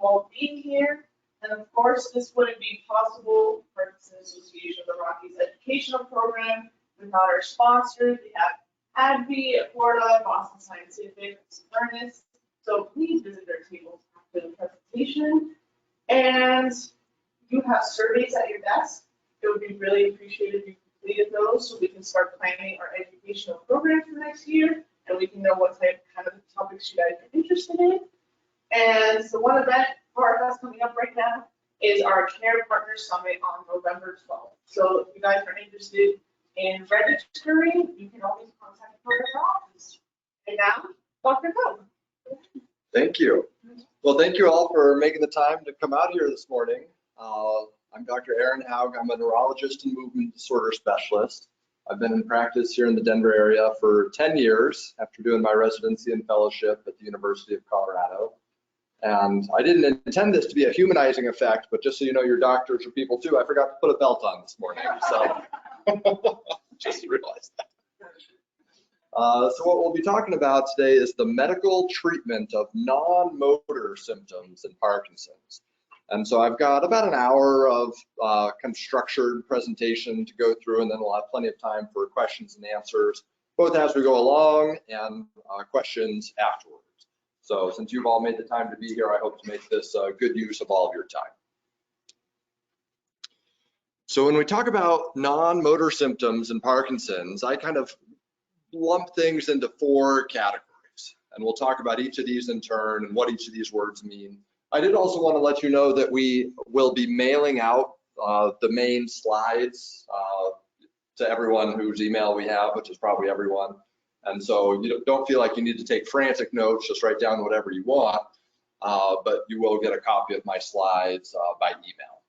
all being here. And of course, this wouldn't be possible, Parkinson Association of the Rockies educational program, without our sponsors. We have AbbVie, Florida, Boston Scientific, Seborrheic. So please visit their tables after the presentation. And you have surveys at your desk. It would be really appreciated if you completed those so we can start planning our educational program for next year, and we can know what kind of topics you guys are interested in. And so one event for us coming up right now is our Care Partner Summit on November 12th. So if you guys are interested in registering, you can always contact our office. And now, Dr. Haug. Thank you. Well, thank you all for making the time to come out here this morning. I'm Dr. Aaron Haug. I'm a neurologist and movement disorder specialist. I've been in practice here in the Denver area for 10 years after doing my residency and fellowship at the University of Colorado. And I didn't intend this to be a humanizing effect, but just so you know, your doctors are people too. I forgot to put a belt on this morning, so just realized that. So what we'll be talking about today is the medical treatment of non-motor symptoms in Parkinson's. And so I've got about an hour of kind of structured presentation to go through, and then we'll have plenty of time for questions and answers, both as we go along and questions afterwards. So since you've all made the time to be here, I hope to make this good use of all of your time. So when we talk about non-motor symptoms in Parkinson's, I kind of lump things into 4 categories, and we'll talk about each of these in turn and what each of these words mean. I did also want to let you know that we will be mailing out the main slides to everyone whose email we have, which is probably everyone. And so you don't feel like you need to take frantic notes, just write down whatever you want, but you will get a copy of my slides by email.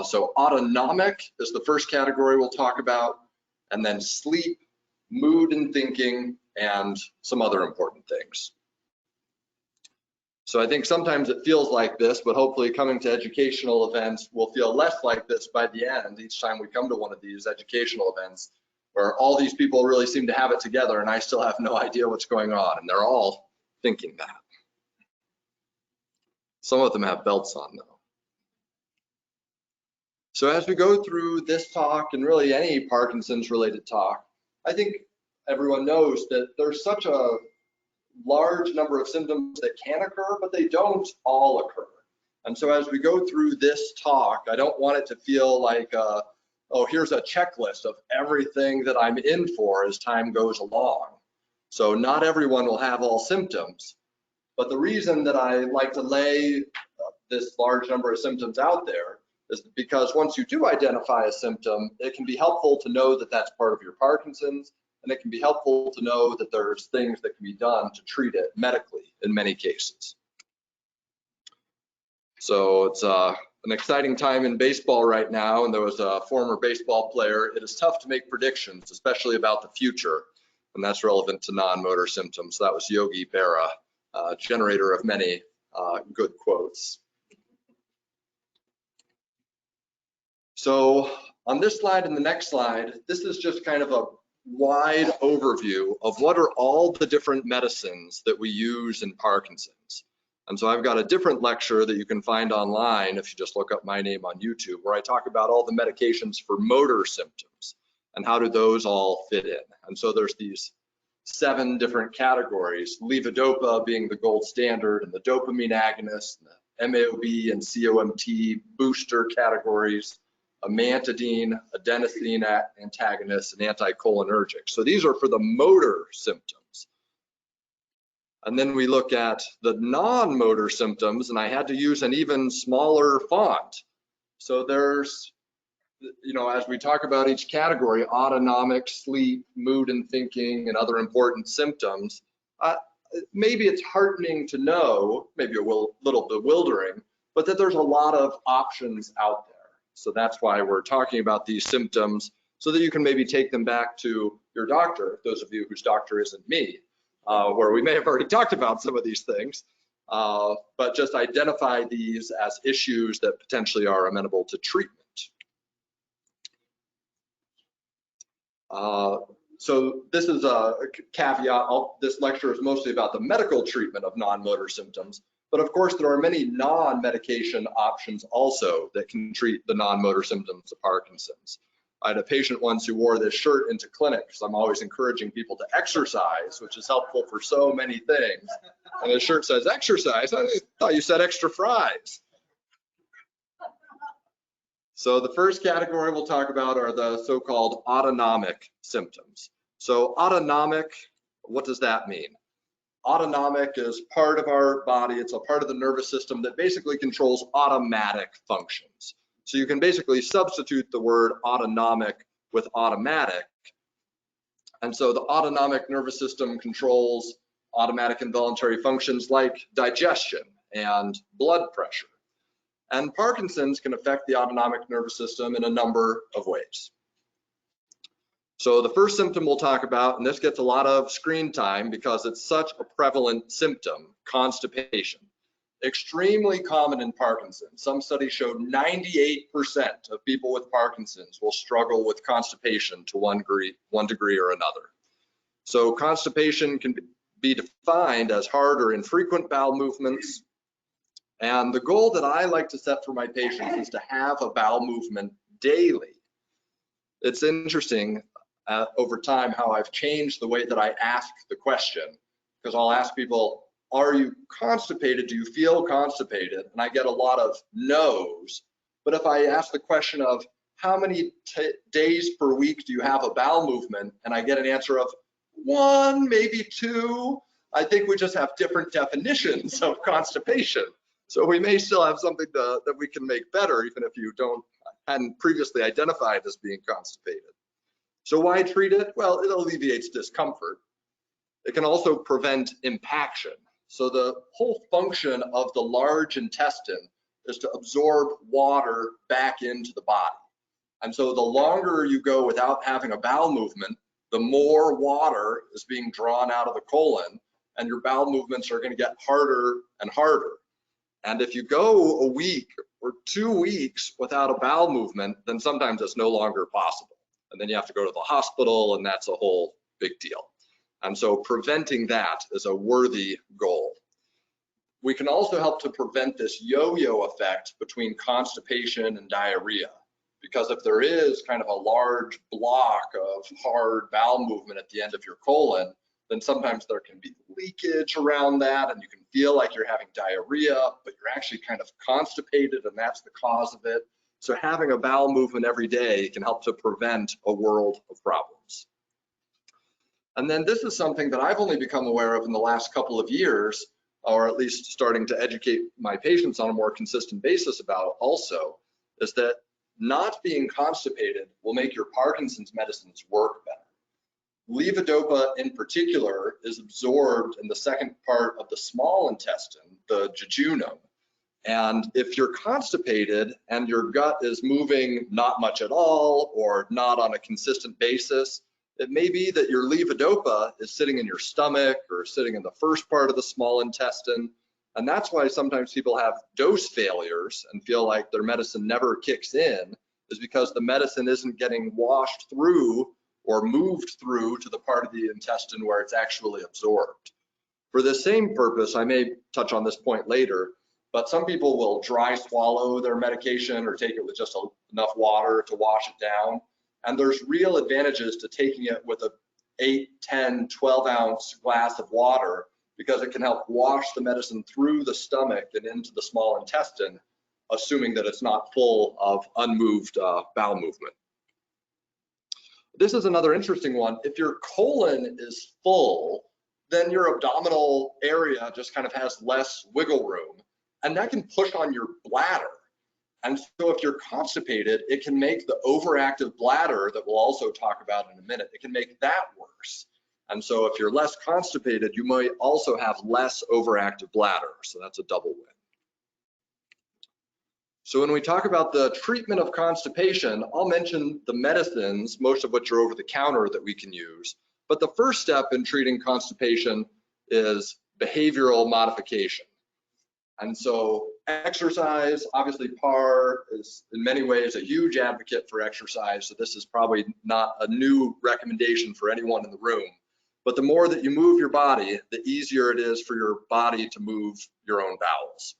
So autonomic is the first category we'll talk about, and then sleep, mood and thinking, and some other important things. So I think sometimes it feels like this, but hopefully coming to educational events will feel less like this by the end each time we come to one of these educational events, where all these people really seem to have it together and I still have no idea what's going on, and they're all thinking that. Some of them have belts on though. So as we go through this talk and really any Parkinson's related talk, I think everyone knows that there's such a large number of symptoms that can occur, but they don't all occur. And so as we go through this talk, I don't want it to feel like, oh, here's a checklist of everything that I'm in for as time goes along. So not everyone will have all symptoms, but the reason that I like to lay this large number of symptoms out there is because once you do identify a symptom, it can be helpful to know that that's part of your Parkinson's, and it can be helpful to know that there's things that can be done to treat it medically in many cases. So it's an exciting time in baseball right now, and there was a former baseball player. It is tough to make predictions, especially about the future, and that's relevant to non-motor symptoms. That was Yogi Berra, generator of many good quotes. So on this slide and the next slide, this is just kind of a wide overview of what are all the different medicines that we use in Parkinson's. And so I've got a different lecture that you can find online if you just look up my name on YouTube, where I talk about all the medications for motor symptoms and how do those all fit in. And so there's these 7 different categories, Levodopa being the gold standard, and the dopamine agonists, and the MAOB and COMT booster categories, amantadine, adenosine antagonists, and anticholinergics. So these are for the motor symptoms. And then we look at the non-motor symptoms, and I had to use an even smaller font. So there's, you know, as we talk about each category, autonomic, sleep, mood and thinking, and other important symptoms, maybe it's heartening to know, maybe a little bewildering, but that there's a lot of options out there. So that's why we're talking about these symptoms, so that you can maybe take them back to your doctor, those of you whose doctor isn't me, where we may have already talked about some of these things, but just identify these as issues that potentially are amenable to treatment. So this is a caveat. This lecture is mostly about the medical treatment of non-motor symptoms, But of course, there are many non-medication options also that can treat the non-motor symptoms of Parkinson's. I had a patient once who wore this shirt into clinic because I'm always encouraging people to exercise, which is helpful for so many things. And the shirt says, exercise? I thought you said extra fries. So the first category we'll talk about are the so-called autonomic symptoms. So autonomic, what does that mean? Autonomic is part of our body. It's a part of the nervous system that basically controls automatic functions. So you can basically substitute the word autonomic with automatic. And so the autonomic nervous system controls automatic involuntary functions like digestion and blood pressure. And Parkinson's can affect the autonomic nervous system in a number of ways. So the first symptom we'll talk about, and this gets a lot of screen time because it's such a prevalent symptom, constipation. Extremely common in Parkinson's. Some studies showed 98% of people with Parkinson's will struggle with constipation to one degree or another. So constipation can be defined as hard or infrequent bowel movements. And the goal that I like to set for my patients is to have a bowel movement daily. It's interesting over time how I've changed the way that I ask the question, because I'll ask people, are you constipated? Do you feel constipated? And I get a lot of no's. But if I ask the question of how many days per week do you have a bowel movement, and I get an answer of 1, maybe 2, I think we just have different definitions of constipation. So we may still have something that we can make better, even if you hadn't previously identified as being constipated. So why treat it? Well, it alleviates discomfort. It can also prevent impaction. So the whole function of the large intestine is to absorb water back into the body. And so the longer you go without having a bowel movement, the more water is being drawn out of the colon, and your bowel movements are going to get harder and harder. And if you go a week or 2 weeks without a bowel movement, then sometimes it's no longer possible. And then you have to go to the hospital, and that's a whole big deal. And so preventing that is a worthy goal. We can also help to prevent this yo-yo effect between constipation and diarrhea, because if there is kind of a large block of hard bowel movement at the end of your colon, then sometimes there can be leakage around that, and you can feel like you're having diarrhea, but you're actually kind of constipated, and that's the cause of it. So having a bowel movement every day can help to prevent a world of problems. And then this is something that I've only become aware of in the last couple of years, or at least starting to educate my patients on a more consistent basis about also, is that not being constipated will make your Parkinson's medicines work better. Levodopa in particular is absorbed in the second part of the small intestine, the jejunum. And if you're constipated and your gut is moving not much at all or not on a consistent basis, it may be that your levodopa is sitting in your stomach or sitting in the first part of the small intestine. And that's why sometimes people have dose failures and feel like their medicine never kicks in, is because the medicine isn't getting washed through or moved through to the part of the intestine where it's actually absorbed. For the same purpose, I may touch on this point later, but some people will dry swallow their medication or take it with just enough water to wash it down. And there's real advantages to taking it with a 8, 10, 12 ounce glass of water, because it can help wash the medicine through the stomach and into the small intestine, assuming that it's not full of unmoved bowel movement. This is another interesting one. If your colon is full, then your abdominal area just kind of has less wiggle room, and that can push on your bladder. And so if you're constipated, it can make the overactive bladder that we'll also talk about in a minute, it can make that worse. And so if you're less constipated, you might also have less overactive bladder. So that's a double win. So when we talk about the treatment of constipation, I'll mention the medicines, most of which are over the counter that we can use. But the first step in treating constipation is behavioral modification. And so exercise, obviously PAR is in many ways a huge advocate for exercise. So this is probably not a new recommendation for anyone in the room. But the more that you move your body, the easier it is for your body to move your own bowels.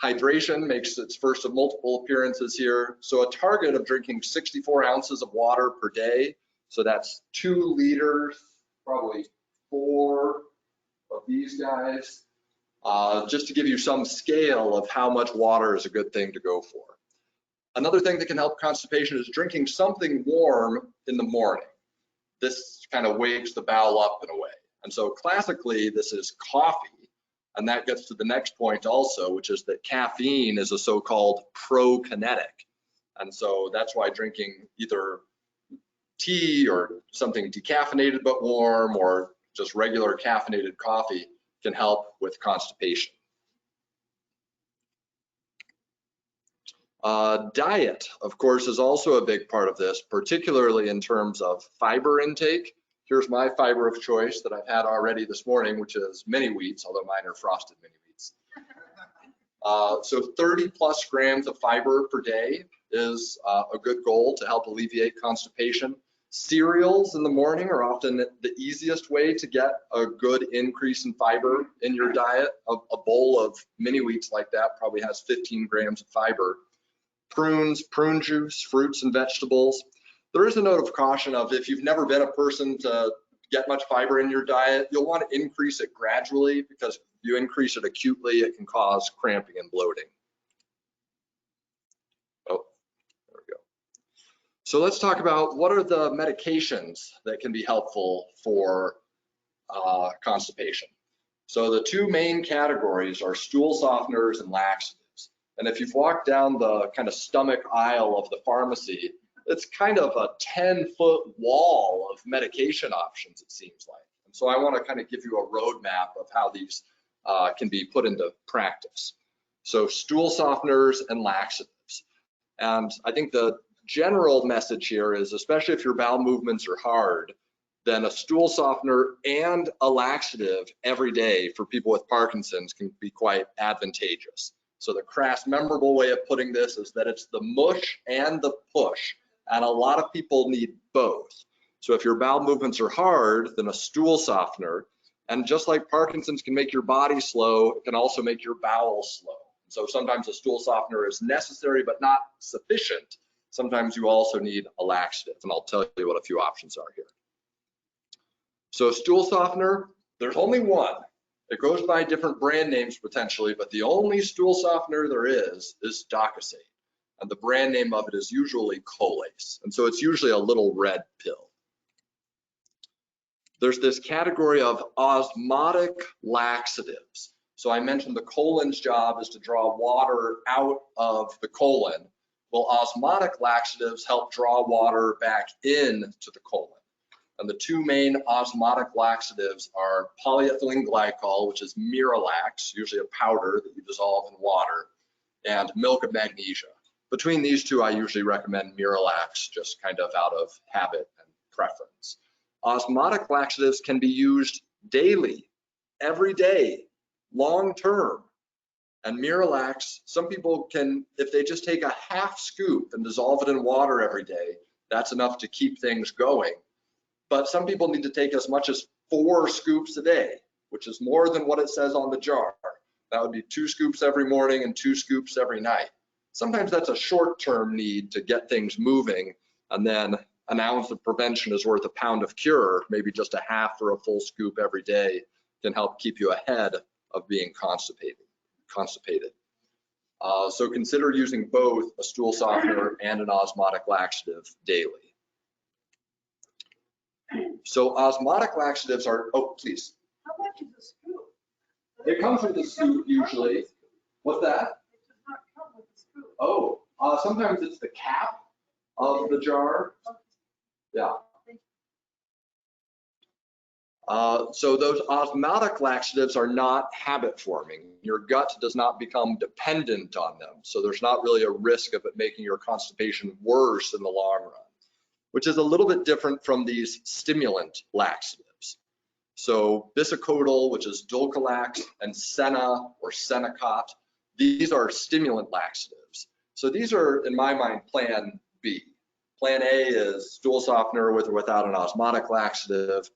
Hydration makes its first of multiple appearances here. So a target of drinking 64 ounces of water per day. So that's 2 liters, probably 4 of these guys, just to give you some scale of how much water is a good thing to go for. Another thing that can help constipation is drinking something warm in the morning. This kind of wakes the bowel up in a way. And so classically, this is coffee. And that gets to the next point also, which is that caffeine is a so-called prokinetic. And so that's why drinking either tea or something decaffeinated but warm, or just regular caffeinated coffee can help with constipation. Diet, of course, is also a big part of this, particularly in terms of fiber intake. Here's my fiber of choice that I've had already this morning, which is mini wheats, although mine are frosted mini wheats. So 30 plus grams of fiber per day is a good goal to help alleviate constipation. Cereals in the morning are often the easiest way to get a good increase in fiber in your diet. A bowl of mini wheats like that probably has 15 grams of fiber. Prunes, prune juice, fruits and vegetables. There is a note of caution of if you've never been a person to get much fiber in your diet, you'll want to increase it gradually, because if you increase it acutely, it can cause cramping and bloating. Oh, there we go. So let's talk about what are the medications that can be helpful for constipation. So the 2 main categories are stool softeners and laxatives. And if you've walked down the kind of stomach aisle of the pharmacy, it's kind of a 10-foot wall of medication options, it seems like. And so I want to kind of give you a roadmap of how these can be put into practice. So stool softeners and laxatives. And I think the general message here is, especially if your bowel movements are hard, then a stool softener and a laxative every day for people with Parkinson's can be quite advantageous. So the crass, memorable way of putting this is that it's the mush and the push, and a lot of people need both. So if your bowel movements are hard, then a stool softener, and just like Parkinson's can make your body slow, it can also make your bowels slow. So sometimes a stool softener is necessary but not sufficient. Sometimes you also need a laxative, and I'll tell you what a few options are here. So stool softener, there's only one. It goes by different brand names potentially, but the only stool softener there is Docosate. And the brand name of it is usually Colace. And so it's usually a little red pill. There's this category of osmotic laxatives. So I mentioned the colon's job is to draw water out of the colon. Well, osmotic laxatives help draw water back into the colon. And the 2 main osmotic laxatives are polyethylene glycol, which is Miralax, usually a powder that you dissolve in water, and milk of magnesia. Between these 2, I usually recommend Miralax, just kind of out of habit and preference. Osmotic laxatives can be used daily, every day, long term. And Miralax, some people can, if they just take a half scoop and dissolve it in water every day, that's enough to keep things going. But some people need to take as much as 4 scoops a day, which is more than what it says on the jar. That would be 2 scoops every morning and 2 scoops every night. Sometimes that's a short-term need to get things moving, and then an ounce of prevention is worth a pound of cure. Maybe just a half or a full scoop every day can help keep you ahead of being constipated. So consider using both a stool softener and an osmotic laxative daily. So osmotic laxatives are, oh, please. How much is a scoop? It comes with a scoop usually. What's that? It does not come with a scoop. Oh, sometimes it's the cap of the jar. Yeah. So those osmotic laxatives are not habit forming. Your gut does not become dependent on them. So there's not really a risk of it making your constipation worse in the long run, which is a little bit different from these stimulant laxatives. So Bisacodyl, which is Dulcolax, and Senna or Senecot, these are stimulant laxatives. So these are, in my mind, plan B. Plan A is stool softener with or without an osmotic laxative.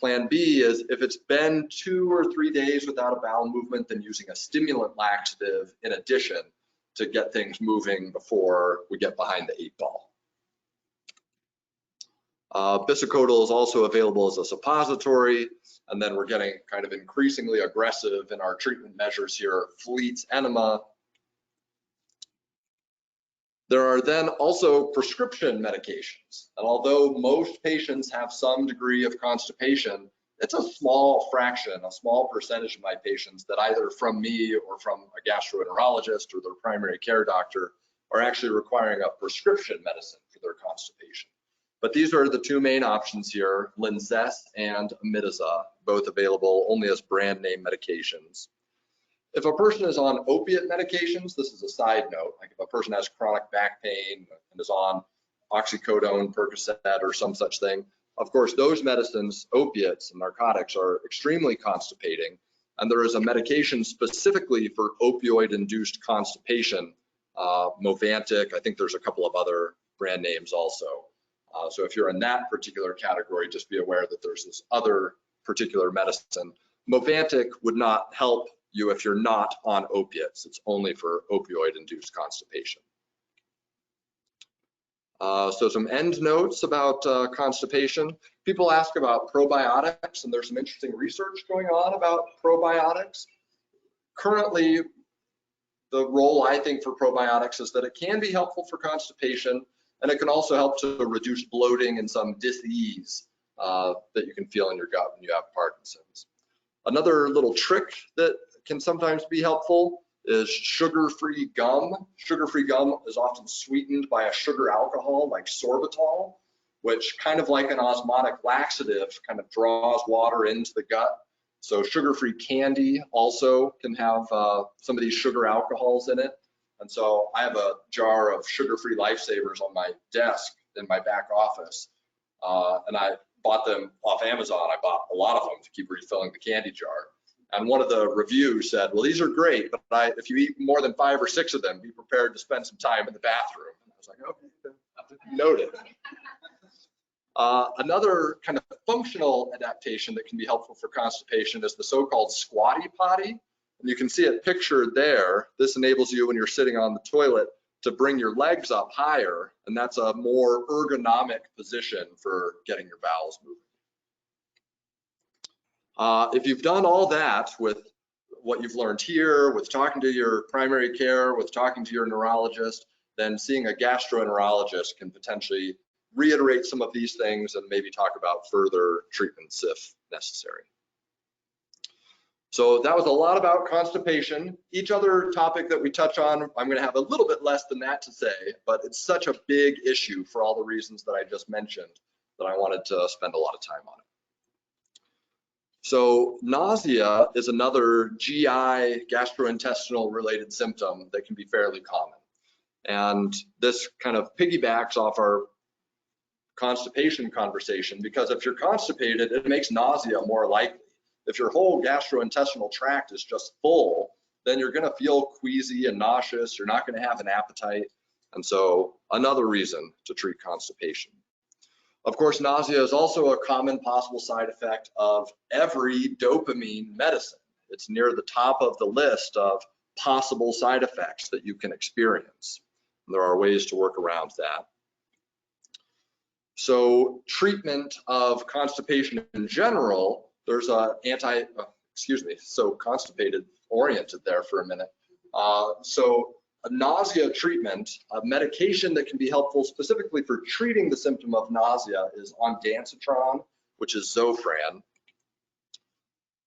Plan B is if it's been 2 or 3 days without a bowel movement, then using a stimulant laxative in addition to get things moving before we get behind the 8 ball. Bisacodyl is also available as a suppository, and then we're getting kind of increasingly aggressive in our treatment measures here. Fleet's enema. There are then also prescription medications, and although most patients have some degree of constipation, it's a small fraction, a small percentage of my patients that either from me or from a gastroenterologist or their primary care doctor are actually requiring a prescription medicine for their constipation. But these are the 2 main options here, Linzess and Midatron, both available only as brand name medications. If a person is on opiate medications, this is a side note, like if a person has chronic back pain and is on oxycodone, Percocet, or some such thing, of course, those medicines, opiates and narcotics, are extremely constipating. And there is a medication specifically for opioid-induced constipation, Movantik. I think there's a couple of other brand names also. So if you're in that particular category, just be aware that there's this other particular medicine. Movantik would not help you if you're not on opiates. It's only for opioid-induced constipation. So some end notes about constipation. People ask about probiotics, and there's some interesting research going on about probiotics. Currently, the role I think for probiotics is that it can be helpful for constipation, and it can also help to reduce bloating and some dis-ease that you can feel in your gut when you have Parkinson's. Another little trick that can sometimes be helpful is sugar-free gum. Sugar-free gum is often sweetened by a sugar alcohol like sorbitol, which kind of like an osmotic laxative kind of draws water into the gut. So sugar-free candy also can have some of these sugar alcohols in it. And so I have a jar of sugar-free Lifesavers on my desk in my back office, and I bought them off Amazon. I bought a lot of them to keep refilling the candy jar. And one of the reviews said, well, these are great, but if you eat more than 5 or 6 of them, be prepared to spend some time in the bathroom. And I was like, okay, noted. Another kind of functional adaptation that can be helpful for constipation is the so-called Squatty Potty. And you can see it pictured there. This enables you when you're sitting on the toilet to bring your legs up higher, and that's a more ergonomic position for getting your bowels moving. If you've done all that with what you've learned here, with talking to your primary care, with talking to your neurologist, then seeing a gastroenterologist can potentially reiterate some of these things and maybe talk about further treatments if necessary. So that was a lot about constipation. Each other topic that we touch on, I'm going to have a little bit less than that to say, but it's such a big issue for all the reasons that I just mentioned that I wanted to spend a lot of time on it. So nausea is another GI, gastrointestinal related symptom that can be fairly common. And this kind of piggybacks off our constipation conversation, because if you're constipated, it makes nausea more likely. If your whole gastrointestinal tract is just full, then you're going to feel queasy and nauseous. You're not going to have an appetite. And so another reason to treat constipation. Of course, nausea is also a common possible side effect of every dopamine medicine. It's near the top of the list of possible side effects that you can experience. And there are ways to work around that. So treatment of constipation in general, there's a so constipated oriented there for a minute. So a nausea treatment, a medication that can be helpful specifically for treating the symptom of nausea is ondansetron, which is Zofran.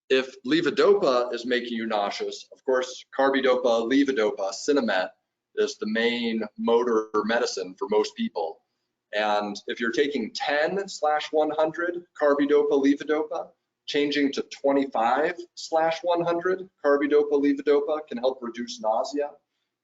If levodopa is making you nauseous, of course, carbidopa, levodopa, Sinemet is the main motor medicine for most people. And if you're taking 10/100 carbidopa, levodopa, changing to 25/100 carbidopa, levodopa can help reduce nausea,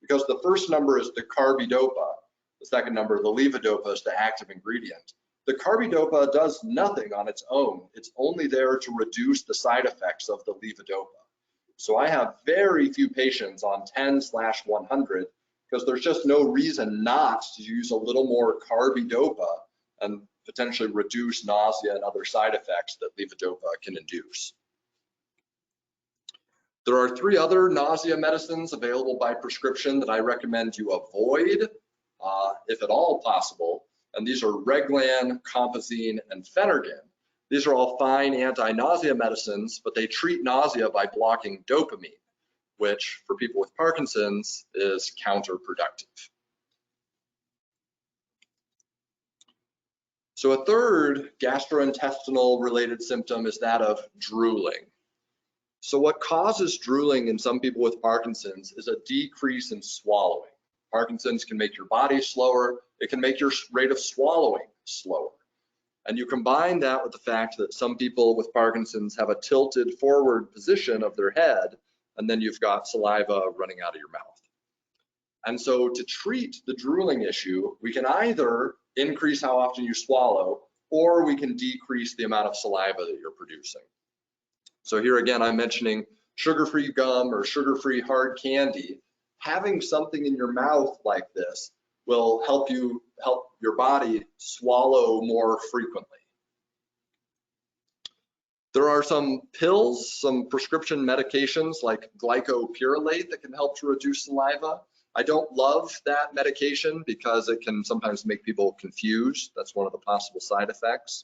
because the first number is the carbidopa, the second number, the levodopa, is the active ingredient. The carbidopa does nothing on its own. It's only there to reduce the side effects of the levodopa. So I have very few patients on 10/100 because there's just no reason not to use a little more carbidopa and potentially reduce nausea and other side effects that levodopa can induce. There are 3 other nausea medicines available by prescription that I recommend you avoid, if at all possible, and these are Reglan, Compazine, and Phenergan. These are all fine anti-nausea medicines, but they treat nausea by blocking dopamine, which for people with Parkinson's is counterproductive. So a third gastrointestinal related symptom is that of drooling. So what causes drooling in some people with Parkinson's is a decrease in swallowing. Parkinson's can make your body slower. It can make your rate of swallowing slower. And you combine that with the fact that some people with Parkinson's have a tilted forward position of their head, and then you've got saliva running out of your mouth. And so to treat the drooling issue, we can either increase how often you swallow, or we can decrease the amount of saliva that you're producing. So here again, I'm mentioning sugar-free gum or sugar-free hard candy. Having something in your mouth like this will help your body swallow more frequently. There are some pills, some prescription medications like glycopyrrolate that can help to reduce saliva. I don't love that medication because it can sometimes make people confused. That's one of the possible side effects.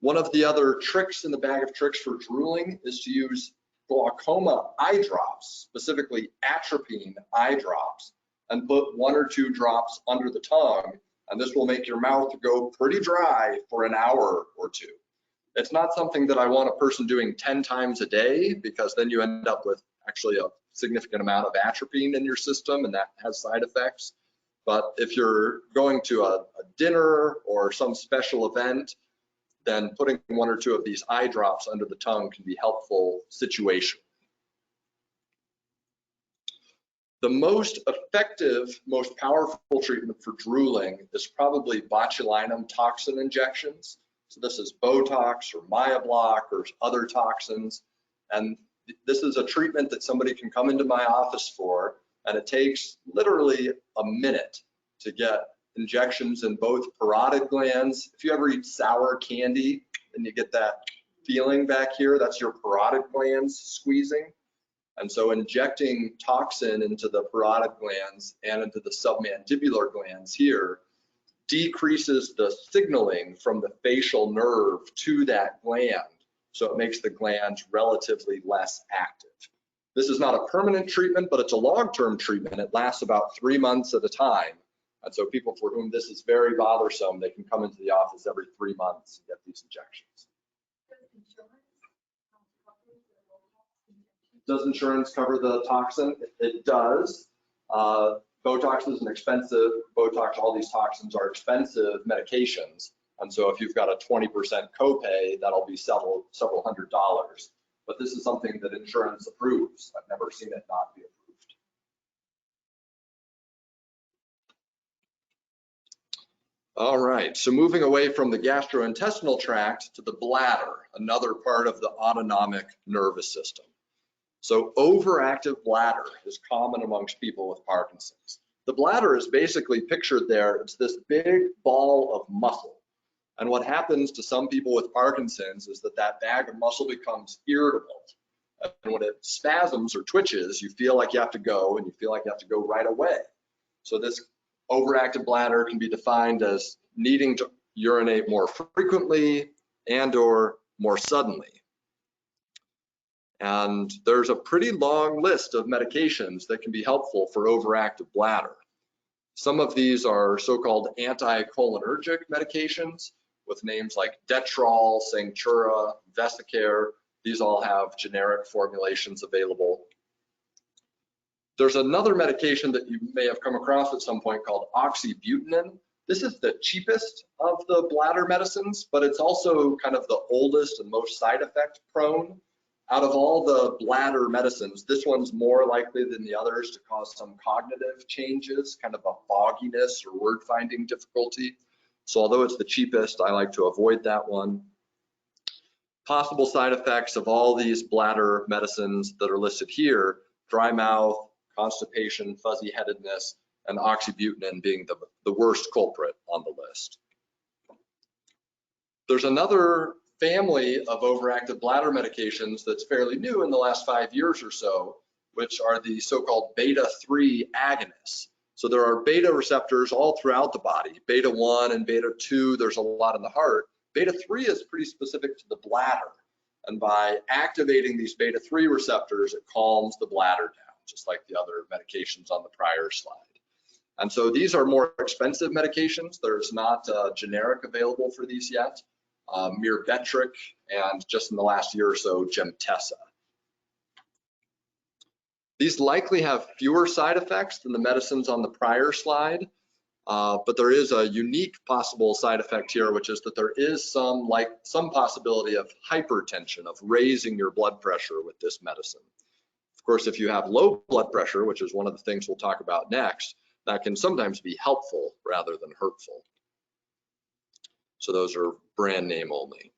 One of the other tricks in the bag of tricks for drooling is to use glaucoma eye drops, specifically atropine eye drops, and put 1 or 2 drops under the tongue, and this will make your mouth go pretty dry for an hour or 2. It's not something that I want a person doing 10 times a day, because then you end up with actually a significant amount of atropine in your system, and that has side effects. But if you're going to a dinner or some special event, then putting 1 or 2 of these eye drops under the tongue can be helpful situation. The most effective, most powerful treatment for drooling is probably botulinum toxin injections. So this is Botox or Myablock or other toxins. And this is a treatment that somebody can come into my office for, and it takes literally a minute to get injections in both parotid glands. If you ever eat sour candy and you get that feeling back here, that's your parotid glands squeezing. And so injecting toxin into the parotid glands and into the submandibular glands here decreases the signaling from the facial nerve to that gland. So it makes the gland relatively less active. This is not a permanent treatment, but it's a long-term treatment. It lasts about 3 months at a time. And so people for whom this is very bothersome, they can come into the office every 3 months and get these injections. Does insurance cover the toxin? It does. Botox is an expensive, all these toxins are expensive medications. And so if you've got a 20% copay, that'll be several $100s. But this is something that insurance approves. I've never seen it not be approved. All right, so moving away from the gastrointestinal tract to the bladder, another part of the autonomic nervous system. So overactive bladder is common amongst people with Parkinson's. The bladder is basically pictured there. It's this big ball of muscle. And what happens to some people with Parkinson's is that that bag of muscle becomes irritable. And when it spasms or twitches, you feel like you have to go, and you feel like you have to go right away. So this overactive bladder can be defined as needing to urinate more frequently and or more suddenly. And there's a pretty long list of medications that can be helpful for overactive bladder. Some of these are so-called anticholinergic medications with names like Detrol, Sanctura, Vesicare. These all have generic formulations available. There's another medication that you may have come across at some point called Oxybutynin. This is the cheapest of the bladder medicines, but it's also kind of the oldest and most side effect prone. Out of all the bladder medicines, this one's more likely than the others to cause some cognitive changes, kind of a fogginess or word finding difficulty. So although it's the cheapest, I like to avoid that one. Possible side effects of all these bladder medicines that are listed here: dry mouth, constipation, fuzzy headedness, and oxybutynin being the worst culprit on the list. There's another family of overactive bladder medications that's fairly new in the last 5 years or so, which are the so-called beta-3 agonists. So there are beta receptors all throughout the body, beta-1 and beta-2, there's a lot in the heart. Beta-3 is pretty specific to the bladder. And by activating these beta-3 receptors, it calms the bladder down, just like the other medications on the prior slide. And so these are more expensive medications. There's not generic available for these yet. Myrbetriq, and just in the last year or so, Gemtesa. These likely have fewer side effects than the medicines on the prior slide, but there is a unique possible side effect here, which is that there is some possibility of hypertension, of raising your blood pressure with this medicine. Of course, if you have low blood pressure, which is one of the things we'll talk about next, that can sometimes be helpful rather than hurtful. So those are brand name only.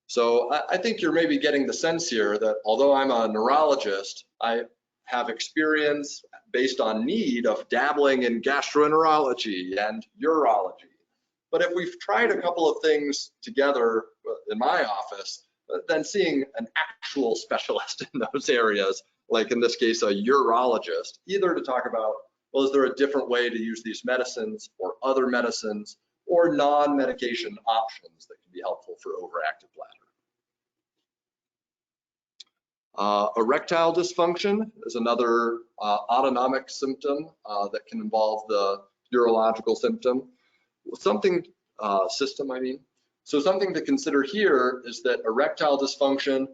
So I think you're maybe getting the sense here that although I'm a neurologist, I have experience based on need of dabbling in gastroenterology and urology. But if we've tried a couple of things together in my office, then seeing an actual specialist in those areas, like in this case, a urologist, either to talk about, well, is there a different way to use these medicines or other medicines or non-medication options that can be helpful for overactive bladder. Erectile dysfunction is another autonomic symptom that can involve the urological system, I mean. So something to consider here is that erectile dysfunction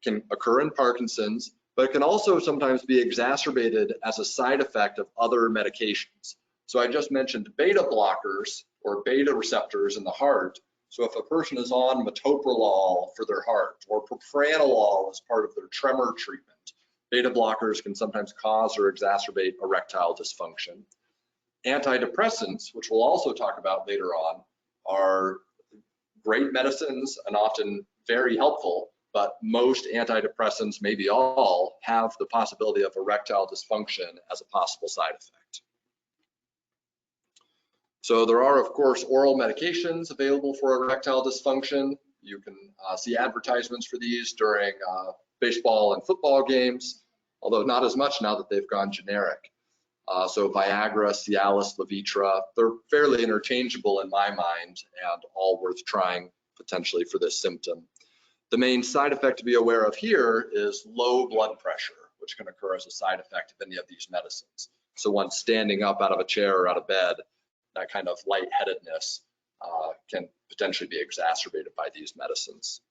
can occur in Parkinson's, but it can also sometimes be exacerbated as a side effect of other medications. So I just mentioned beta blockers or beta receptors in the heart. So if a person is on metoprolol for their heart or propranolol as part of their tremor treatment, beta blockers can sometimes cause or exacerbate erectile dysfunction. Antidepressants, which we'll also talk about later on, are great medicines and often very helpful, but most antidepressants, maybe all, have the possibility of erectile dysfunction as a possible side effect. So there are, of course, oral medications available for erectile dysfunction. You can see advertisements for these during baseball and football games, although not as much now that they've gone generic. So Viagra, Cialis, Levitra, they're fairly interchangeable in my mind and all worth trying potentially for this symptom. The main side effect to be aware of here is low blood pressure, which can occur as a side effect of any of these medicines. So once standing up out of a chair or out of bed, that kind of lightheadedness can potentially be exacerbated by these medicines.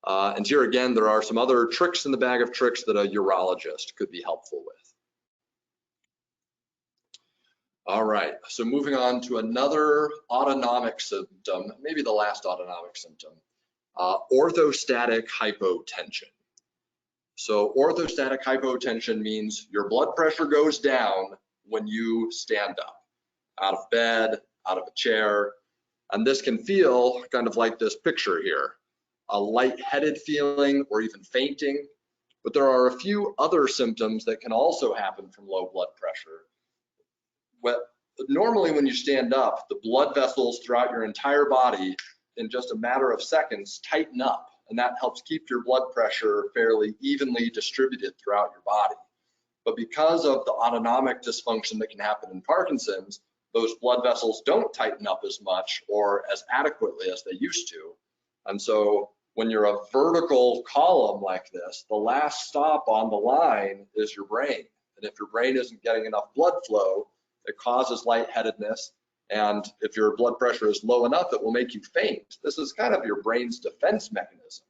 And here again, there are some other tricks in the bag of tricks that a urologist could be helpful with. All right, so moving on to another autonomic symptom, maybe the last autonomic symptom, orthostatic hypotension. So orthostatic hypotension means your blood pressure goes down when you stand up, out of bed, out of a chair, and this can feel kind of like this picture here, a lightheaded feeling or even fainting, but there are a few other symptoms that can also happen from low blood pressure. Normally when you stand up, the blood vessels throughout your entire body in just a matter of seconds tighten up, and that helps keep your blood pressure fairly evenly distributed throughout your body. But because of the autonomic dysfunction that can happen in Parkinson's, those blood vessels don't tighten up as much or as adequately as they used to. And so when you're a vertical column like this, the last stop on the line is your brain. And if your brain isn't getting enough blood flow, it causes lightheadedness. And if your blood pressure is low enough, it will make you faint. This is kind of your brain's defense mechanism.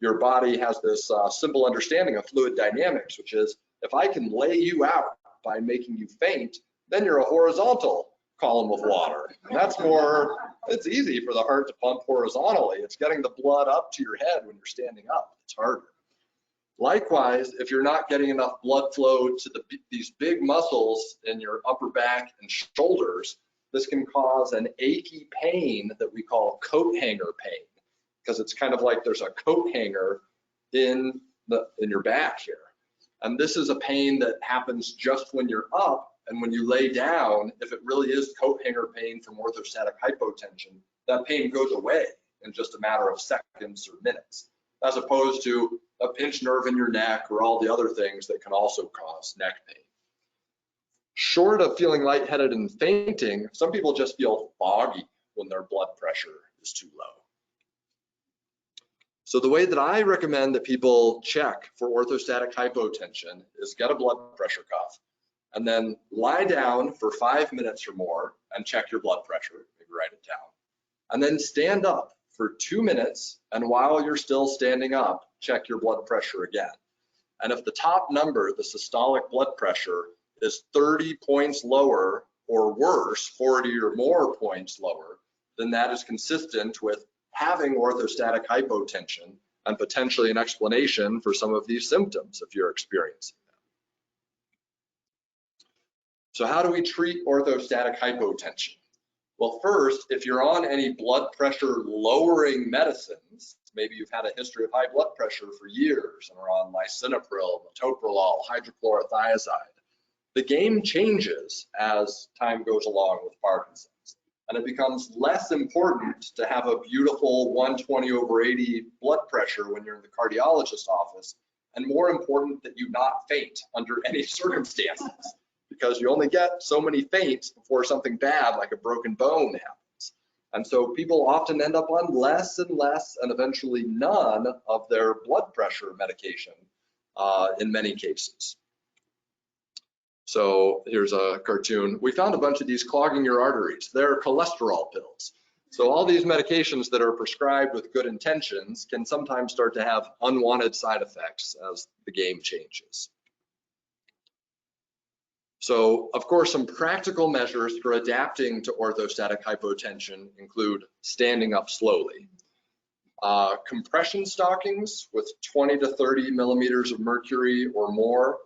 Your body has this simple understanding of fluid dynamics, which is if I can lay you out by making you faint, then you're a horizontal column of water. And that's more, it's easy for the heart to pump horizontally. It's getting the blood up to your head when you're standing up. It's harder. Likewise, if you're not getting enough blood flow to these big muscles in your upper back and shoulders, this can cause an achy pain that we call coat hanger pain, because it's kind of like there's a coat hanger in your back here. And this is a pain that happens just when you're up And when you lay down, if it really is coat hanger pain from orthostatic hypotension, that pain goes away in just a matter of seconds or minutes, as opposed to a pinched nerve in your neck or all the other things that can also cause neck pain. Short of feeling lightheaded and fainting, some people just feel foggy when their blood pressure is too low. So the way that I recommend that people check for orthostatic hypotension is get a blood pressure cuff and then lie down for 5 minutes or more and check your blood pressure, maybe write it down. And then stand up for 2 minutes, and while you're still standing up, check your blood pressure again. And if the top number, the systolic blood pressure, is 30 points lower or worse, 40 or more points lower, then that is consistent with having orthostatic hypotension and potentially an explanation for some of these symptoms if you're experiencing them. So how do we treat orthostatic hypotension? Well, first, if you're on any blood pressure lowering medicines, maybe you've had a history of high blood pressure for years and are on lisinopril, metoprolol, hydrochlorothiazide, the game changes as time goes along with Parkinson's. And it becomes less important to have a beautiful 120/80 blood pressure when you're in the cardiologist's office, and more important that you not faint under any circumstances, because you only get so many faints before something bad like a broken bone happens. And so people often end up on less and less and eventually none of their blood pressure medication in many cases. So here's a cartoon. We found a bunch of these clogging your arteries. They're cholesterol pills. So all these medications that are prescribed with good intentions can sometimes start to have unwanted side effects as the game changes. So, of course, some practical measures for adapting to orthostatic hypotension include standing up slowly. Compression stockings with 20 to 30 millimeters of mercury or more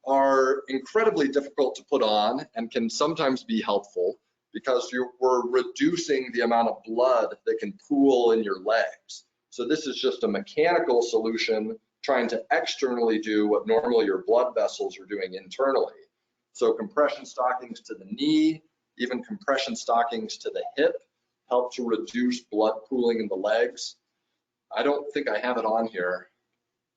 are incredibly difficult to put on and can sometimes be helpful because we're reducing the amount of blood that can pool in your legs. So this is just a mechanical solution trying to externally do what normally your blood vessels are doing internally. So compression stockings to the knee, even compression stockings to the hip help to reduce blood pooling in the legs. I don't think I have it on here.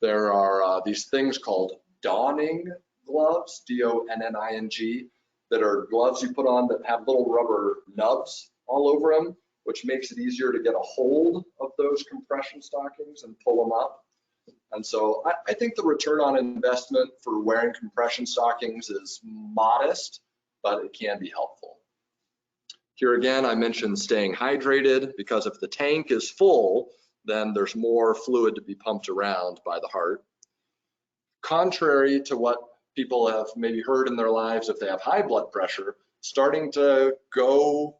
There are these things called donning gloves, D-O-N-N-I-N-G, that are gloves you put on that have little rubber nubs all over them, which makes it easier to get a hold of those compression stockings and pull them up. And so I think the return on investment for wearing compression stockings is modest, but it can be helpful. Here again, I mentioned staying hydrated, because if the tank is full, then there's more fluid to be pumped around by the heart. Contrary to what people have maybe heard in their lives, if they have high blood pressure, starting to go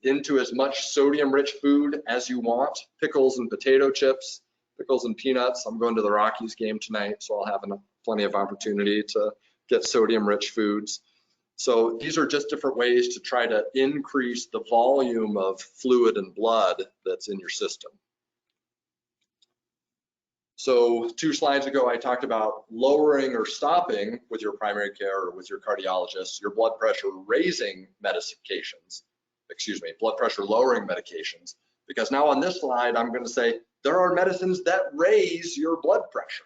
into as much sodium-rich food as you want, pickles and potato chips, pickles and peanuts. I'm going to the Rockies game tonight, so I'll have plenty of opportunity to get sodium-rich foods. So these are just different ways to try to increase the volume of fluid and blood that's in your system. So 2 slides ago, I talked about lowering or stopping with your primary care or with your cardiologist your blood pressure raising medications, blood pressure lowering medications, because now on this slide, I'm going to say there are medicines that raise your blood pressure.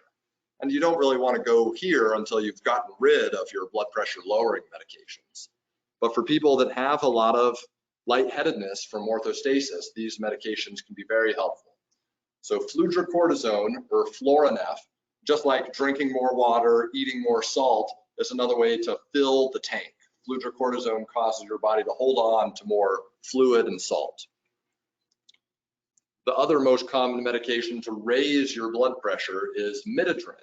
And you don't really want to go here until you've gotten rid of your blood pressure lowering medications. But for people that have a lot of lightheadedness from orthostasis, these medications can be very helpful. So fludrocortisone or Florinef, just like drinking more water, eating more salt, is another way to fill the tank. Fludrocortisone causes your body to hold on to more fluid and salt. The other most common medication to raise your blood pressure is Midatron.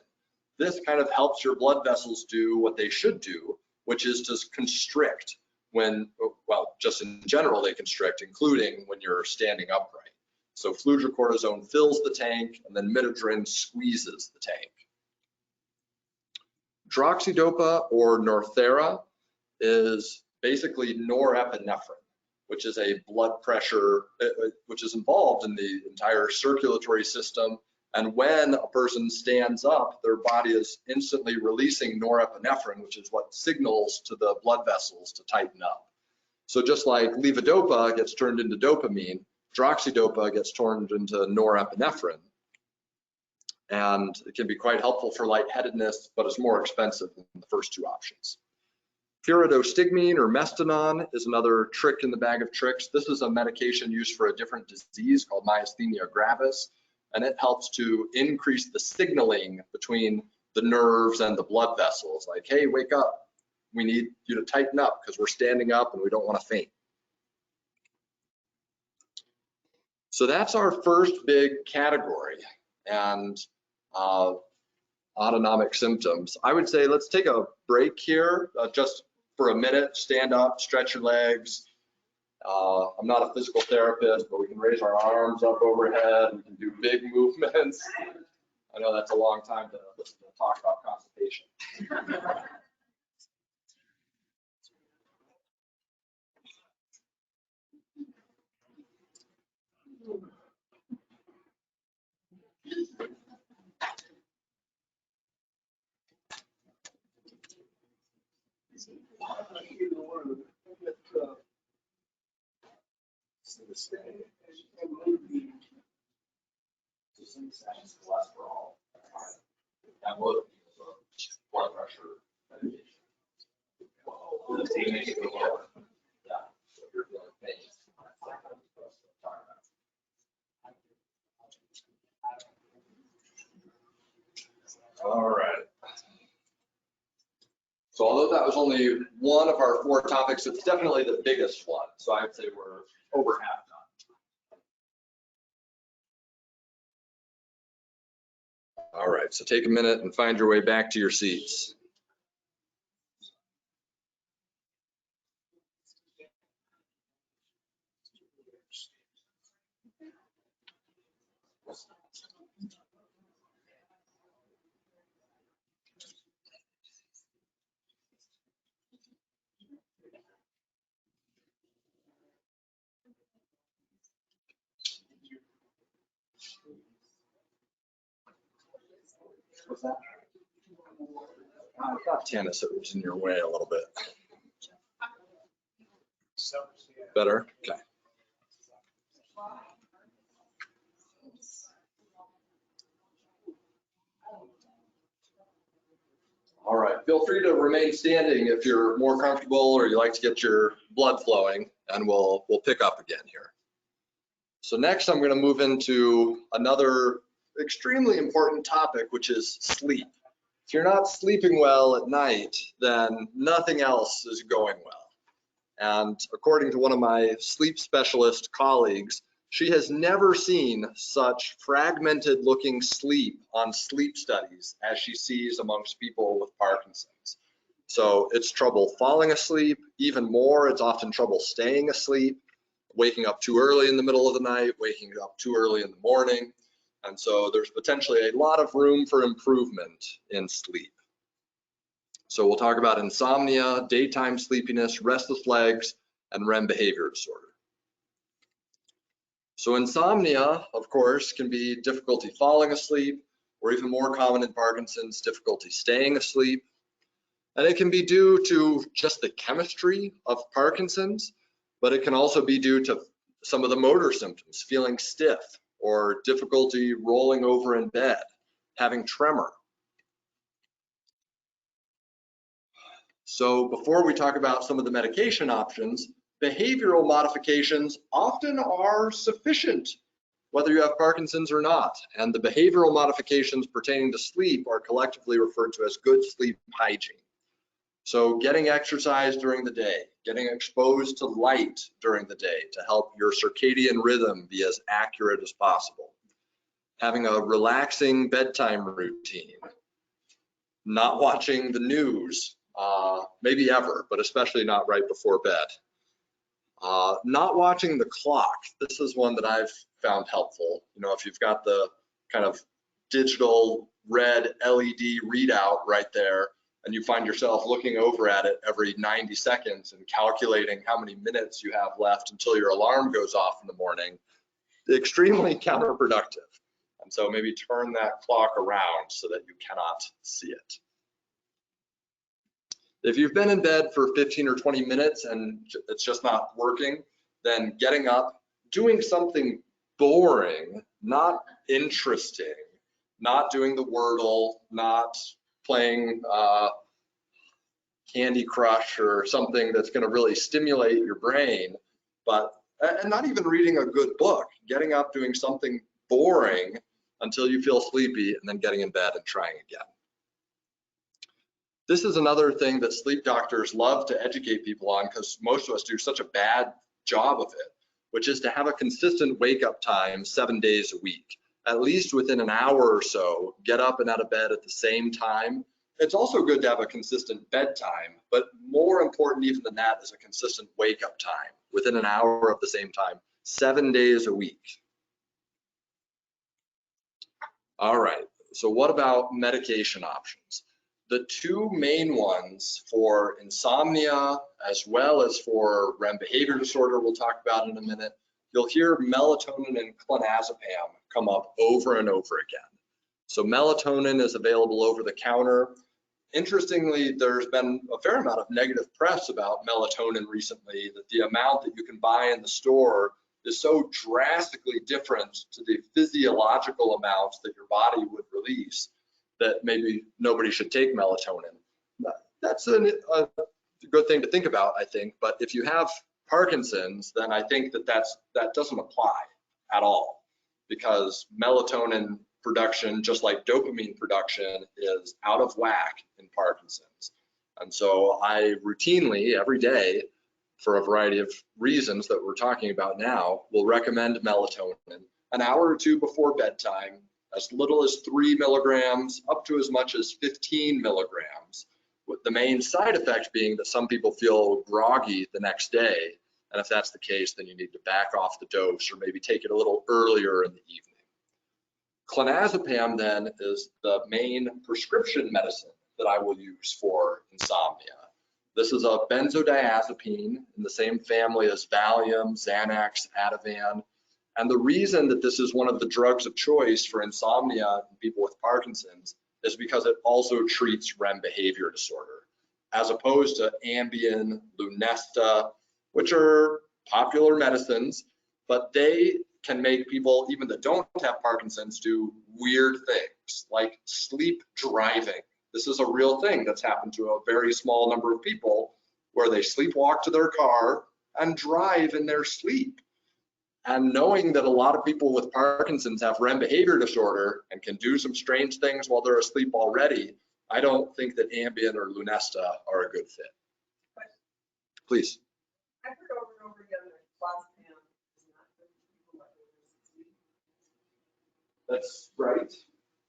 This kind of helps your blood vessels do what they should do, which is to constrict when, well, just in general, they constrict, including when you're standing upright. So fludrocortisone fills the tank, and then Midatron squeezes the tank. Droxidopa or Northera is basically norepinephrine, which is a blood pressure, which is involved in the entire circulatory system And when a person stands up, their body is instantly releasing norepinephrine, which is what signals to the blood vessels to tighten up. So just like levodopa gets turned into dopamine, droxidopa gets turned into norepinephrine. And it can be quite helpful for lightheadedness, but it's more expensive than the first two options. Pyridostigmine or mestinon is another trick in the bag of tricks. This is a medication used for a different disease called myasthenia gravis, and it helps to increase the signaling between the nerves and the blood vessels. Like, hey, wake up. We need you to tighten up because we're standing up and we don't want to faint. So that's our first big category, and autonomic symptoms. I would say let's take a break here just for a minute. Stand up, stretch your legs. I'm not a physical therapist, but we can raise our arms up overhead. We can do big movements. I know that's a long time to listen to talk about constipation. Cholesterol, blood pressure medication. All right. So although that was only one of our 4 topics, it's definitely the biggest one. So I'd say we're over half done. All right, so take a minute and find your way back to your seats. What's that? I thought, Tanis, it was in your way a little bit. Better? Okay. All right, feel free to remain standing if you're more comfortable or you like to get your blood flowing, and we'll pick up again here. So next I'm going to move into another extremely important topic, which is sleep. If you're not sleeping well at night, then nothing else is going well. And according to one of my sleep specialist colleagues, she has never seen such fragmented looking sleep on sleep studies as she sees amongst people with Parkinson's. So it's trouble falling asleep. Even more, it's often trouble staying asleep, waking up too early in the middle of the night, waking up too early in the morning. And so there's potentially a lot of room for improvement in sleep. So we'll talk about insomnia, daytime sleepiness, restless legs, and REM behavior disorder. So insomnia, of course, can be difficulty falling asleep, or even more common in Parkinson's, difficulty staying asleep. And it can be due to just the chemistry of Parkinson's, but it can also be due to some of the motor symptoms, feeling stiff, or difficulty rolling over in bed, having tremor. So before we talk about some of the medication options, behavioral modifications often are sufficient, whether you have Parkinson's or not. And the behavioral modifications pertaining to sleep are collectively referred to as good sleep hygiene. So getting exercise during the day, getting exposed to light during the day to help your circadian rhythm be as accurate as possible. Having a relaxing bedtime routine, not watching the news, maybe ever, but especially not right before bed. Not watching the clock. This is one that I've found helpful. You know, if you've got the kind of digital red LED readout right there, and you find yourself looking over at it every 90 seconds and calculating how many minutes you have left until your alarm goes off in the morning, extremely counterproductive. And so maybe turn that clock around so that you cannot see it. If you've been in bed for 15 or 20 minutes and it's just not working, then getting up, doing something boring, not interesting, not doing the Wordle, not playing Candy Crush or something that's going to really stimulate your brain, and not even reading a good book, getting up, doing something boring until you feel sleepy, and then getting in bed and trying again. This is another thing that sleep doctors love to educate people on, because most of us do such a bad job of it, which is to have a consistent wake up time 7 days a week. At least within an hour or so, get up and out of bed at the same time. It's also good to have a consistent bedtime, but more important even than that is a consistent wake up time within an hour of the same time, 7 days a week. All right, so what about medication options? The two main ones for insomnia as well as for REM behavior disorder we'll talk about in a minute, you'll hear melatonin and clonazepam come up over and over again. So melatonin is available over the counter. Interestingly, there's been a fair amount of negative press about melatonin recently, that the amount that you can buy in the store is so drastically different to the physiological amounts that your body would release that maybe nobody should take melatonin. That's a good thing to think about, I think. But if you have Parkinson's, then I think that doesn't apply at all, because melatonin production, just like dopamine production, is out of whack in Parkinson's. And so I routinely, every day, for a variety of reasons that we're talking about now, will recommend melatonin an hour or two before bedtime, as little as 3 milligrams up to as much as 15 milligrams, with the main side effect being that some people feel groggy the next day. And if that's the case, then you need to back off the dose or maybe take it a little earlier in the evening. Clonazepam then is the main prescription medicine that I will use for insomnia. This is a benzodiazepine in the same family as Valium, Xanax, Ativan. And the reason that this is one of the drugs of choice for insomnia in people with Parkinson's is because it also treats REM behavior disorder, as opposed to Ambien, Lunesta, which are popular medicines, but they can make people, even that don't have Parkinson's, do weird things like sleep driving. This is a real thing that's happened to a very small number of people, where they sleepwalk to their car and drive in their sleep. And knowing that a lot of people with Parkinson's have REM behavior disorder and can do some strange things while they're asleep already, I don't think that Ambien or Lunesta are a good fit. Please. I've heard over and over again that clonazepam is not good for people like sleep. That's right.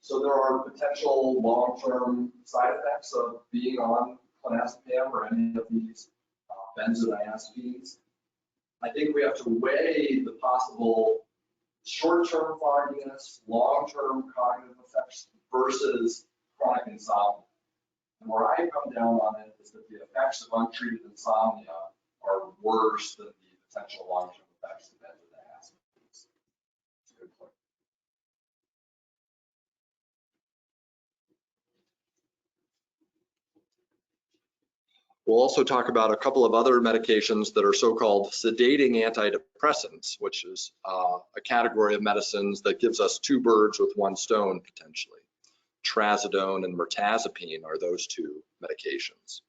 So there are potential long-term side effects of being on clonazepam or any of these benzodiazepines. I think we have to weigh the possible short-term fogginess, long-term cognitive effects versus chronic insomnia. And where I come down on it is that the effects of untreated insomnia are worse than the potential long-term effects of benzodiazepines. That's a good point. We'll also talk about a couple of other medications that are so-called sedating antidepressants, which is a category of medicines that gives us two birds with one stone, potentially. Trazodone and mirtazapine are those two medications.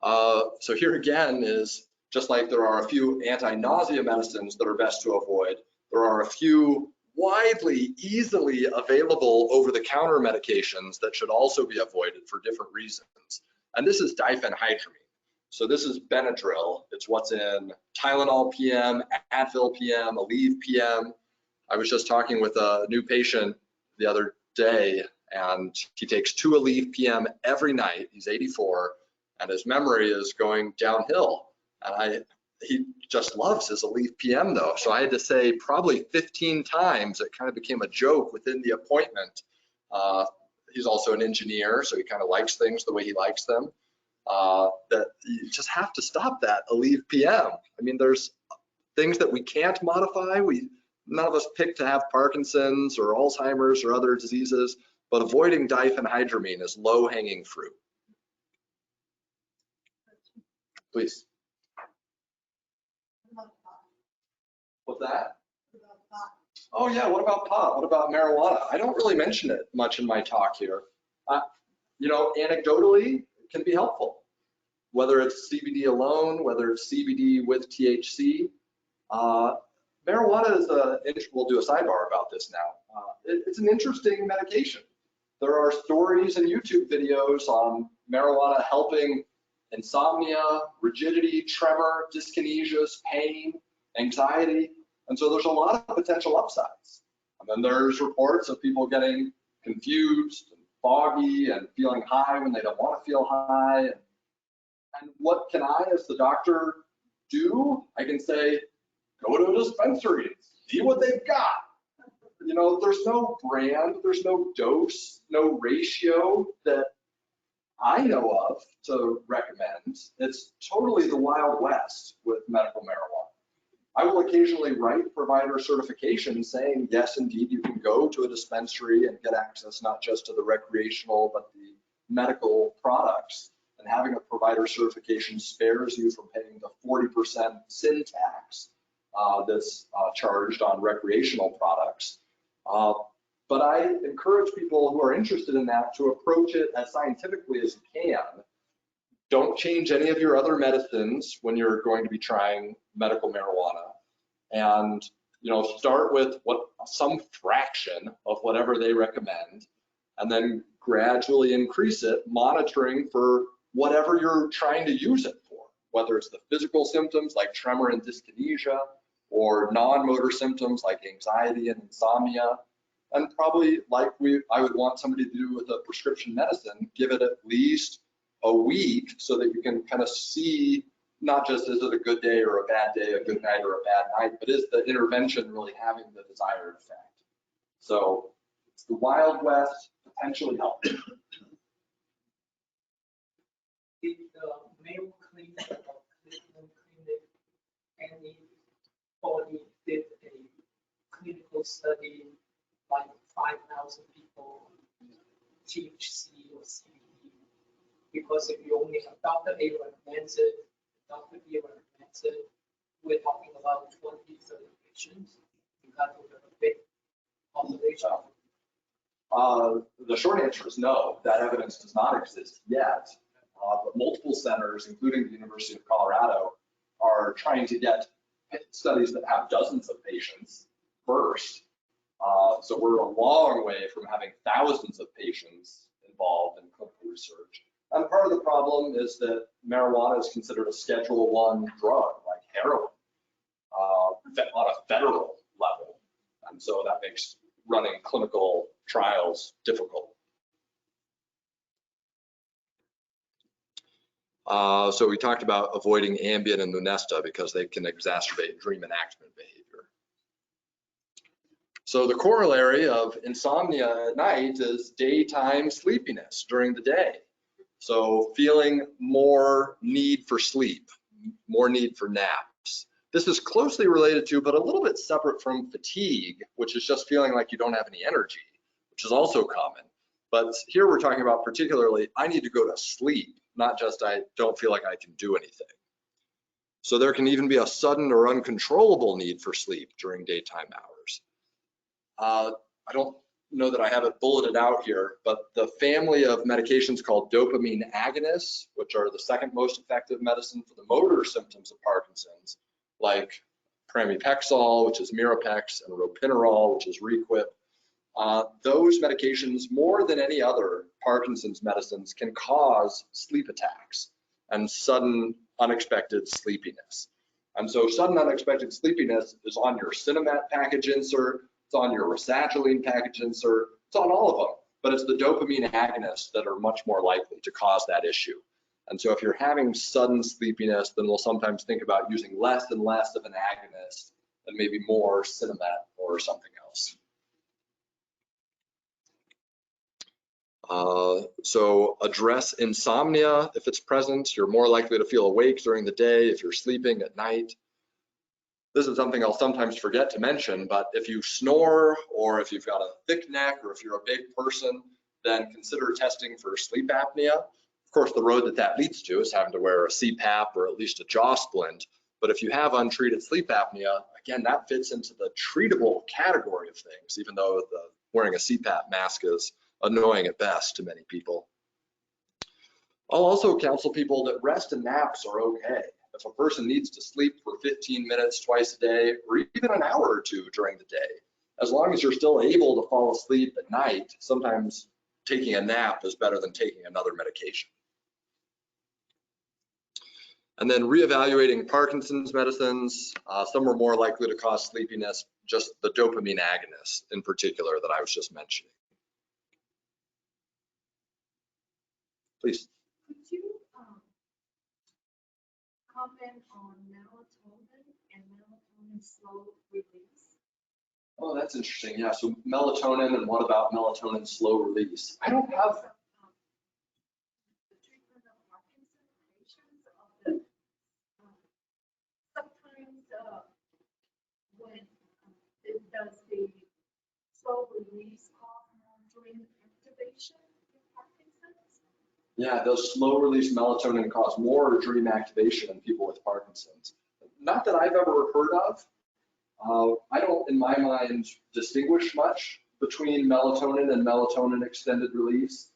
So here again is, just like there are a few anti-nausea medicines that are best to avoid, there are a few widely, easily available over-the-counter medications that should also be avoided for different reasons. And this is diphenhydramine. So this is Benadryl. It's what's in Tylenol PM, Advil PM, Aleve PM. I was just talking with a new patient the other day, and he takes 2 Aleve PM every night. He's 84, and his memory is going downhill. And he just loves his Aleve PM though. So I had to say probably 15 times, it kind of became a joke within the appointment. He's also an engineer, so he kind of likes things the way he likes them. That you just have to stop that Aleve PM. I mean, there's things that we can't modify. None of us pick to have Parkinson's or Alzheimer's or other diseases, but avoiding diphenhydramine is low-hanging fruit. Please. What's that? Oh yeah, what about pot? What about marijuana? I don't really mention it much in my talk here. You know, anecdotally, it can be helpful. Whether it's CBD alone, whether it's CBD with THC. Marijuana is we'll do a sidebar about this now. It's an interesting medication. There are stories and YouTube videos on marijuana helping insomnia, rigidity, tremor, dyskinesias, pain, anxiety. And so there's a lot of potential upsides. And then there's reports of people getting confused and foggy and feeling high when they don't want to feel high. And what can I, as the doctor, do? I can say, go to a dispensary, see what they've got. You know, there's no brand, there's no dose, no ratio that I know of to recommend. It's totally the Wild West with medical marijuana. I will occasionally write provider certification saying, yes, indeed, you can go to a dispensary and get access not just to the recreational, but the medical products. And having a provider certification spares you from paying the 40% sin tax that's charged on recreational products. But I encourage people who are interested in that to approach it as scientifically as you can. Don't change any of your other medicines when you're going to be trying medical marijuana. And, you know, start with some fraction of whatever they recommend, and then gradually increase it, monitoring for whatever you're trying to use it for, whether it's the physical symptoms like tremor and dyskinesia, or non-motor symptoms like anxiety and insomnia. And probably like I would want somebody to do with a prescription medicine, give it at least a week so that you can kind of see not just is it a good day or a bad day, a good night or a bad night, but is the intervention really having the desired effect? So it's the Wild West, potentially helpful. Did the Mayo Clinic or Cleveland Clinic anybody did a clinical study like 5,000 people, THC or CBD? Because if you only have Dr. A recommends it, Dr. B recommends it, we're talking about 20, 30 patients. You got to have a big population. The short answer is no, that evidence does not exist yet. But multiple centers, including the University of Colorado, are trying to get studies that have dozens of patients first. So we're a long way from having thousands of patients involved in clinical research. And part of the problem is that marijuana is considered a Schedule I drug, like heroin, on a federal level. And so that makes running clinical trials difficult. So we talked about avoiding Ambien and Lunesta because they can exacerbate dream enactment behavior. So the corollary of insomnia at night is daytime sleepiness during the day. So feeling more need for sleep, more need for naps. This is closely related to, but a little bit separate from fatigue, which is just feeling like you don't have any energy, which is also common. But here we're talking about particularly, I need to go to sleep, not just I don't feel like I can do anything. So there can even be a sudden or uncontrollable need for sleep during daytime hours. I don't know that I have it bulleted out here, but the family of medications called Dopamine Agonists, which are the second most effective medicine for the motor symptoms of Parkinson's, like pramipexole, which is Mirapex, and ropinirole, which is Requip. Those medications, more than any other Parkinson's medicines, can cause sleep attacks and sudden unexpected sleepiness. And so sudden unexpected sleepiness is on your Cinemat package insert, it's on your Rasagiline package insert, it's on all of them, but it's the dopamine agonists that are much more likely to cause that issue. And so if you're having sudden sleepiness, then we'll sometimes think about using less and less of an agonist and maybe more Cinemat or something else. So address insomnia. If it's present, you're more likely to feel awake during the day if you're sleeping at night. This is something I'll sometimes forget to mention, but if you snore or if you've got a thick neck or if you're a big person, then consider testing for sleep apnea. Of course, the road that leads to is having to wear a CPAP or at least a jaw splint. But if you have untreated sleep apnea, again, that fits into the treatable category of things, even though wearing a CPAP mask is annoying at best to many people. I'll also counsel people that rest and naps are okay. If a person needs to sleep for 15 minutes twice a day, or even an hour or two during the day, as long as you're still able to fall asleep at night, sometimes taking a nap is better than taking another medication. And then reevaluating Parkinson's medicines. Some are more likely to cause sleepiness, just the dopamine agonists in particular that I was just mentioning. Please. Could you comment on melatonin and melatonin slow release? Oh, that's interesting. Yeah, so melatonin, and what about melatonin slow release? I don't have. The treatment of Parkinson patients, sometimes when it does the slow release cause more dream activation in Parkinson's? Yeah, does slow release melatonin cause more dream activation in people with Parkinson's? Not that I've ever heard of. I don't, in my mind, distinguish much between melatonin and melatonin extended release.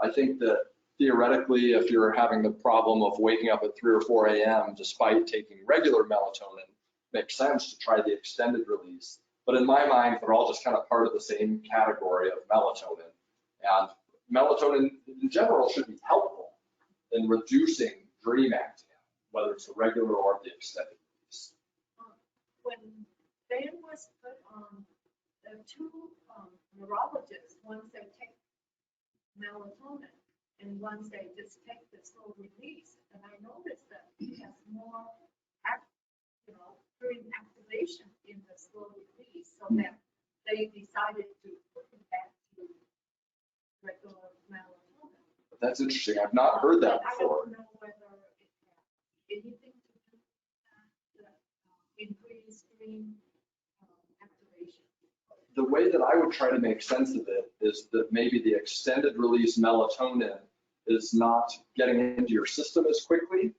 I think that theoretically, if you're having the problem of waking up at 3 or 4 a.m. despite taking regular melatonin, it makes sense to try the extended release. But in my mind, they're all just kind of part of the same category of melatonin. And melatonin in general should be helpful in reducing dream activity, whether it's the regular or the extended release. When Ben was put on, the two neurologists, once they take melatonin and once they just take the slow release, and I noticed that he has more, dream activation in the slow release, so that they decided to put him back to regular melatonin. That's interesting. I've not heard that I before. don't know whether it has anything to do with that, increased dream activation. The way that I would try to make sense of it is that maybe the extended release melatonin is not getting into your system as quickly.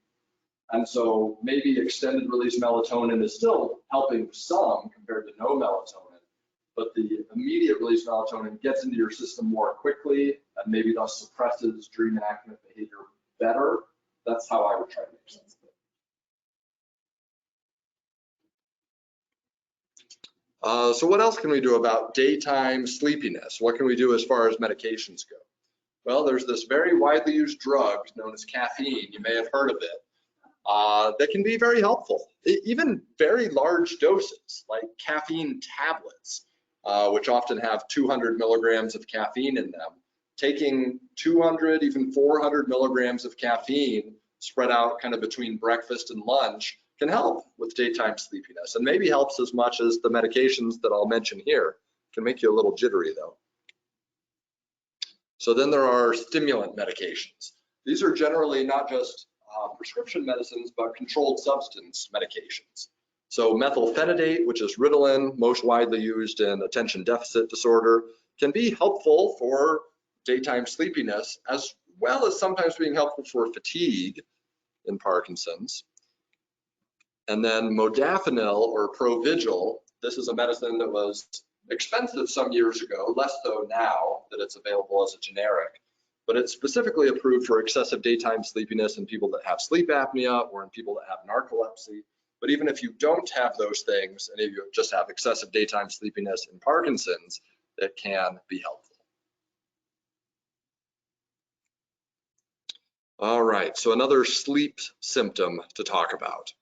And so maybe extended release melatonin is still helping some compared to no melatonin, but the immediate release melatonin gets into your system more quickly and maybe thus suppresses dream enactment behavior better. That's how I would try to make sense of it. So what else can we do about daytime sleepiness? What can we do as far as medications go? Well, there's this very widely used drug known as caffeine. You may have heard of it. That can be very helpful, even very large doses like caffeine tablets, which often have 200 milligrams of caffeine in them. Taking 200, even 400 milligrams of caffeine spread out kind of between breakfast and lunch can help with daytime sleepiness, and maybe helps as much as the medications that I'll mention here. Can make you a little jittery though. So then there are stimulant medications. These are generally not just prescription medicines, but controlled substance medications. So methylphenidate, which is Ritalin, most widely used in attention deficit disorder, can be helpful for daytime sleepiness, as well as sometimes being helpful for fatigue in Parkinson's. And then modafinil or Provigil, this is a medicine that was expensive some years ago, less so now that it's available as a generic. But it's specifically approved for excessive daytime sleepiness in people that have sleep apnea or in people that have narcolepsy. But even if you don't have those things, and if you just have excessive daytime sleepiness in Parkinson's, it can be helpful. All right, so another sleep symptom to talk about,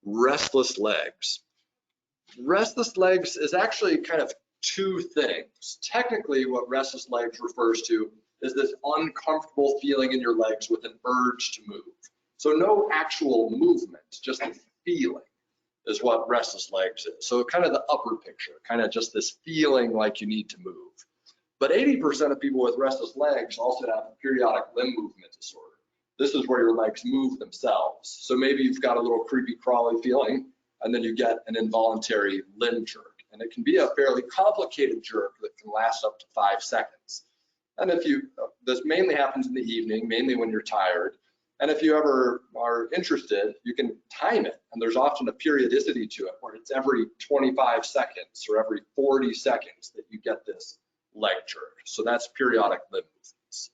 restless legs. Restless legs is actually kind of two things. Technically, what restless legs refers to is this uncomfortable feeling in your legs with an urge to move. So no actual movement, just a feeling is what restless legs is. So kind of the upper picture, kind of just this feeling like you need to move. But 80% of people with restless legs also have periodic limb movement disorder. This is where your legs move themselves. So maybe you've got a little creepy crawly feeling and then you get an involuntary limb jerk. And it can be a fairly complicated jerk that can last up to 5 seconds. And this mainly happens in the evening, mainly when you're tired. And if you ever are interested, you can time it. And there's often a periodicity to it where it's every 25 seconds or every 40 seconds that you get this leg jerk. So that's periodic limb movements.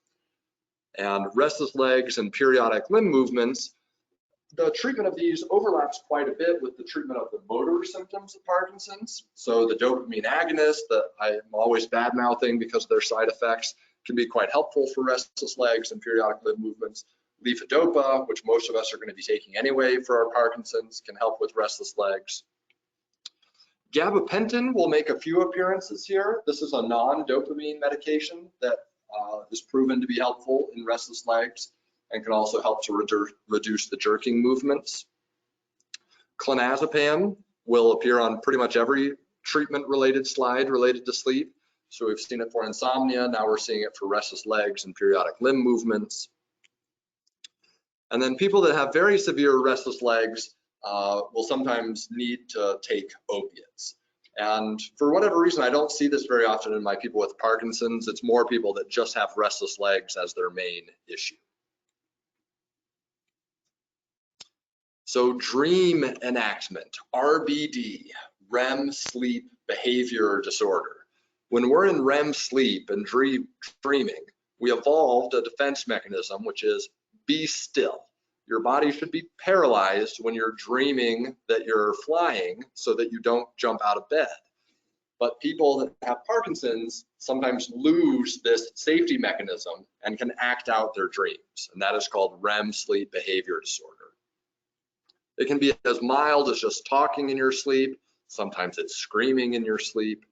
And restless legs and periodic limb movements, the treatment of these overlaps quite a bit with the treatment of the motor symptoms of Parkinson's. So the dopamine agonists that I'm always bad-mouthing because of their side effects can be quite helpful for restless legs and periodic limb movements. Levodopa, which most of us are going to be taking anyway for our Parkinson's, can help with restless legs. Gabapentin will make a few appearances here. This is a non-dopamine medication that is proven to be helpful in restless legs and can also help to reduce the jerking movements. Clonazepam will appear on pretty much every treatment-related slide related to sleep. So we've seen it for insomnia, now we're seeing it for restless legs and periodic limb movements. And then people that have very severe restless legs will sometimes need to take opiates. And for whatever reason, I don't see this very often in my people with Parkinson's. It's more people that just have restless legs as their main issue. So dream enactment, RBD, REM sleep behavior disorder. When we're in REM sleep and dreaming, we evolved a defense mechanism, which is be still. Your body should be paralyzed when you're dreaming that you're flying so that you don't jump out of bed. But people that have Parkinson's sometimes lose this safety mechanism and can act out their dreams, and that is called REM sleep behavior disorder. It can be as mild as just talking in your sleep. Sometimes it's screaming in your sleep.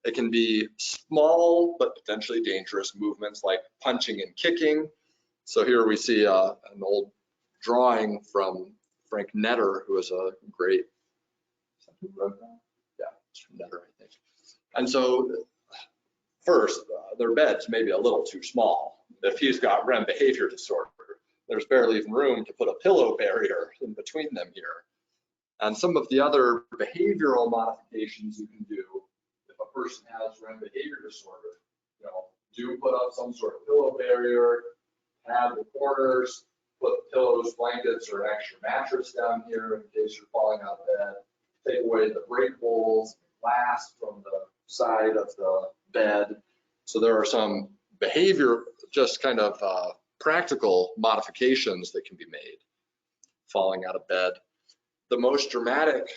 It can be small but potentially dangerous movements like punching and kicking. So here we see an old drawing from Frank Netter, who is a great, who wrote that? Yeah, it's from Netter, I think. And so first, their bed's maybe a little too small. If he's got REM behavior disorder, there's barely even room to put a pillow barrier in between them here. And some of the other behavioral modifications you can do if a person has REM behavior disorder, do put up some sort of pillow barrier, have the corners, put pillows, blankets, or an extra mattress down here in case you're falling out of bed. Take away the breakables, glass from the side of the bed. So there are some behavior, just kind of practical modifications that can be made. Falling out of bed. The most dramatic,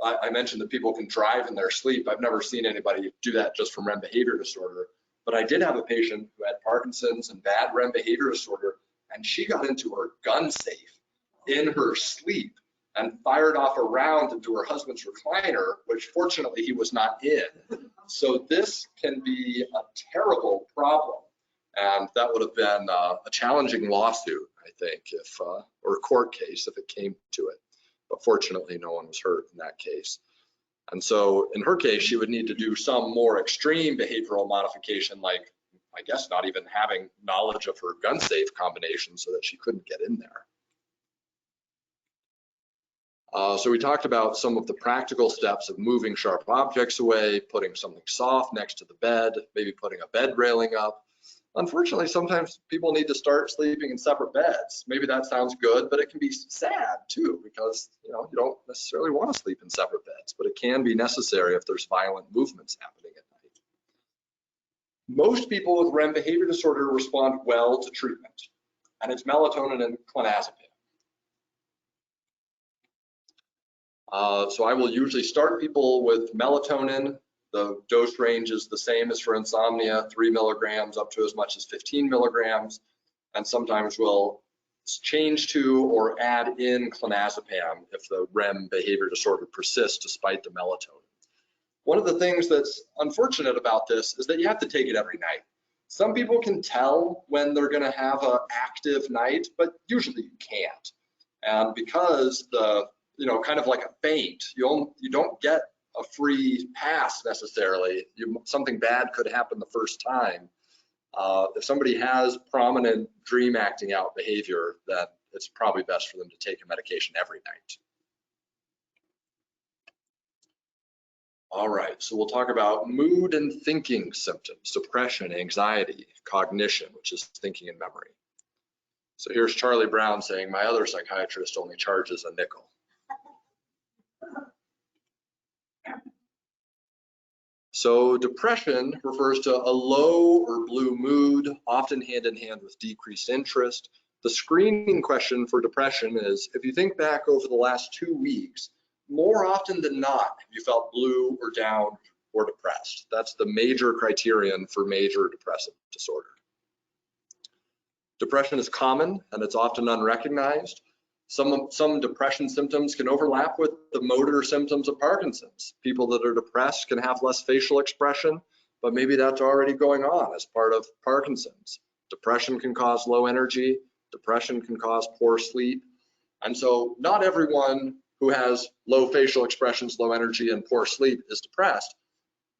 I mentioned that people can drive in their sleep. I've never seen anybody do that just from REM behavior disorder. But I did have a patient who had Parkinson's and bad REM behavior disorder, and she got into her gun safe in her sleep and fired off a round into her husband's recliner, which fortunately he was not in. So this can be a terrible problem. And that would have been a challenging lawsuit, I think, or a court case if it came to it. But fortunately, no one was hurt in that case. And so in her case, she would need to do some more extreme behavioral modification, like, I guess, not even having knowledge of her gun safe combination so that she couldn't get in there. So we talked about some of the practical steps of moving sharp objects away, putting something soft next to the bed, maybe putting a bed railing up. Unfortunately, sometimes people need to start sleeping in separate beds. Maybe that sounds good, but it can be sad too, because you don't necessarily want to sleep in separate beds, but it can be necessary if there's violent movements happening at night. Most people with REM behavior disorder respond well to treatment, and it's melatonin and clonazepam. So I will usually start people with melatonin. The dose range is the same as for insomnia, 3 milligrams up to as much as 15 milligrams. And sometimes we'll change to or add in clonazepam if the REM behavior disorder persists despite the melatonin. One of the things that's unfortunate about this is that you have to take it every night. Some people can tell when they're going to have an active night, but usually you can't. And because kind of like a faint, you don't get a free pass necessarily. Something bad could happen the first time. If somebody has prominent dream acting out behavior, then it's probably best for them to take a medication every night. All right, so we'll talk about mood and thinking symptoms, depression, anxiety, cognition, which is thinking and memory. So here's Charlie Brown saying, my other psychiatrist only charges a nickel. So depression refers to a low or blue mood, often hand in hand with decreased interest. The screening question for depression is, if you think back over the last 2 weeks, more often than not, have you felt blue or down or depressed? That's the major criterion for major depressive disorder. Depression is common and it's often unrecognized. Some depression symptoms can overlap with the motor symptoms of Parkinson's. People that are depressed can have less facial expression, but maybe that's already going on as part of Parkinson's. Depression can cause low energy. Depression can cause poor sleep. And so not everyone who has low facial expressions, low energy, and poor sleep is depressed.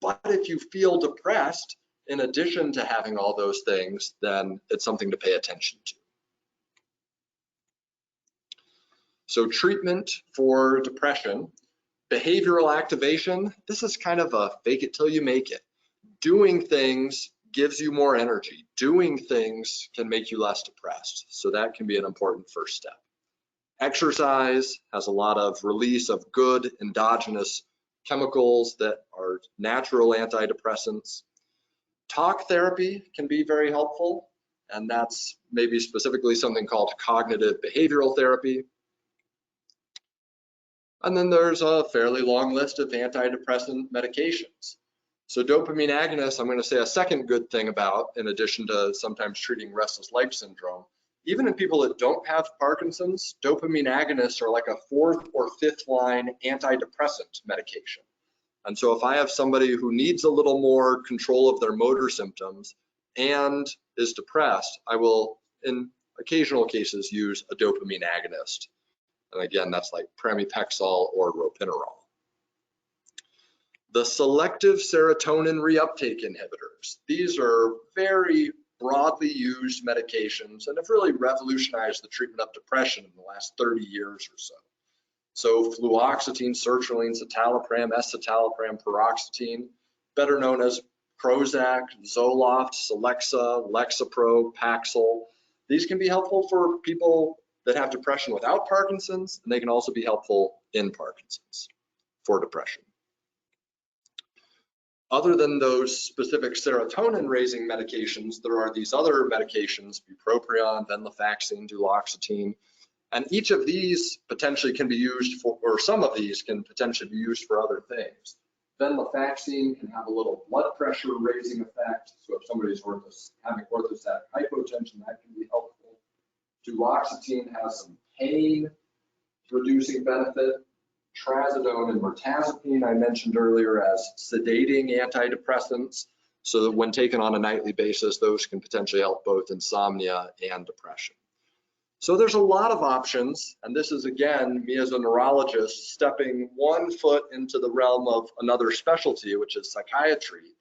But if you feel depressed, in addition to having all those things, then it's something to pay attention to. So treatment for depression, behavioral activation, this is kind of a fake it till you make it. Doing things gives you more energy. Doing things can make you less depressed. So that can be an important first step. Exercise has a lot of release of good endogenous chemicals that are natural antidepressants. Talk therapy can be very helpful, and that's maybe specifically something called cognitive behavioral therapy. And then there's a fairly long list of antidepressant medications. So dopamine agonists, I'm going to say a second good thing about, in addition to sometimes treating restless leg syndrome. Even in people that don't have Parkinson's, dopamine agonists are like a fourth or fifth line antidepressant medication. And so if I have somebody who needs a little more control of their motor symptoms and is depressed, I will, in occasional cases, use a dopamine agonist. And again, that's like pramipexole or ropinirole. The selective serotonin reuptake inhibitors. These are very broadly used medications and have really revolutionized the treatment of depression in the last 30 years or so. So fluoxetine, sertraline, citalopram, escitalopram, paroxetine, better known as Prozac, Zoloft, Celexa, Lexapro, Paxil. These can be helpful for people that have depression without Parkinson's, and they can also be helpful in Parkinson's for depression. Other than those specific serotonin-raising medications, there are these other medications, bupropion, venlafaxine, duloxetine, and each of these potentially can be used for, or some of these can potentially be used for other things. Venlafaxine can have a little blood pressure raising effect, so if somebody's having orthostatic hypotension, that can be helpful. Duloxetine has some pain reducing benefit. Trazodone and mirtazapine I mentioned earlier as sedating antidepressants, so that when taken on a nightly basis, those can potentially help both insomnia and depression. So there's a lot of options, and this is, again, me as a neurologist stepping one foot into the realm of another specialty, which is psychiatry,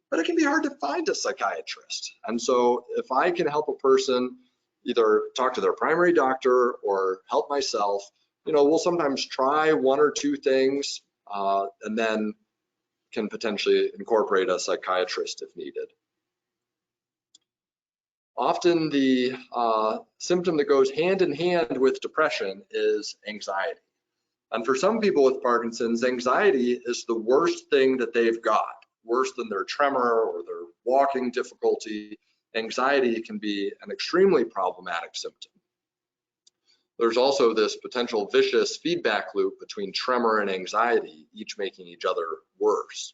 but it can be hard to find a psychiatrist. And so if I can help a person either talk to their primary doctor or help myself, you know, we'll sometimes try one or two things and then can potentially incorporate a psychiatrist if needed. Often the symptom that goes hand in hand with depression is anxiety. And for some people with Parkinson's, anxiety is the worst thing that they've got, worse than their tremor or their walking difficulty. Anxiety can be an extremely problematic symptom. There's also this potential vicious feedback loop between tremor and anxiety, each making each other worse.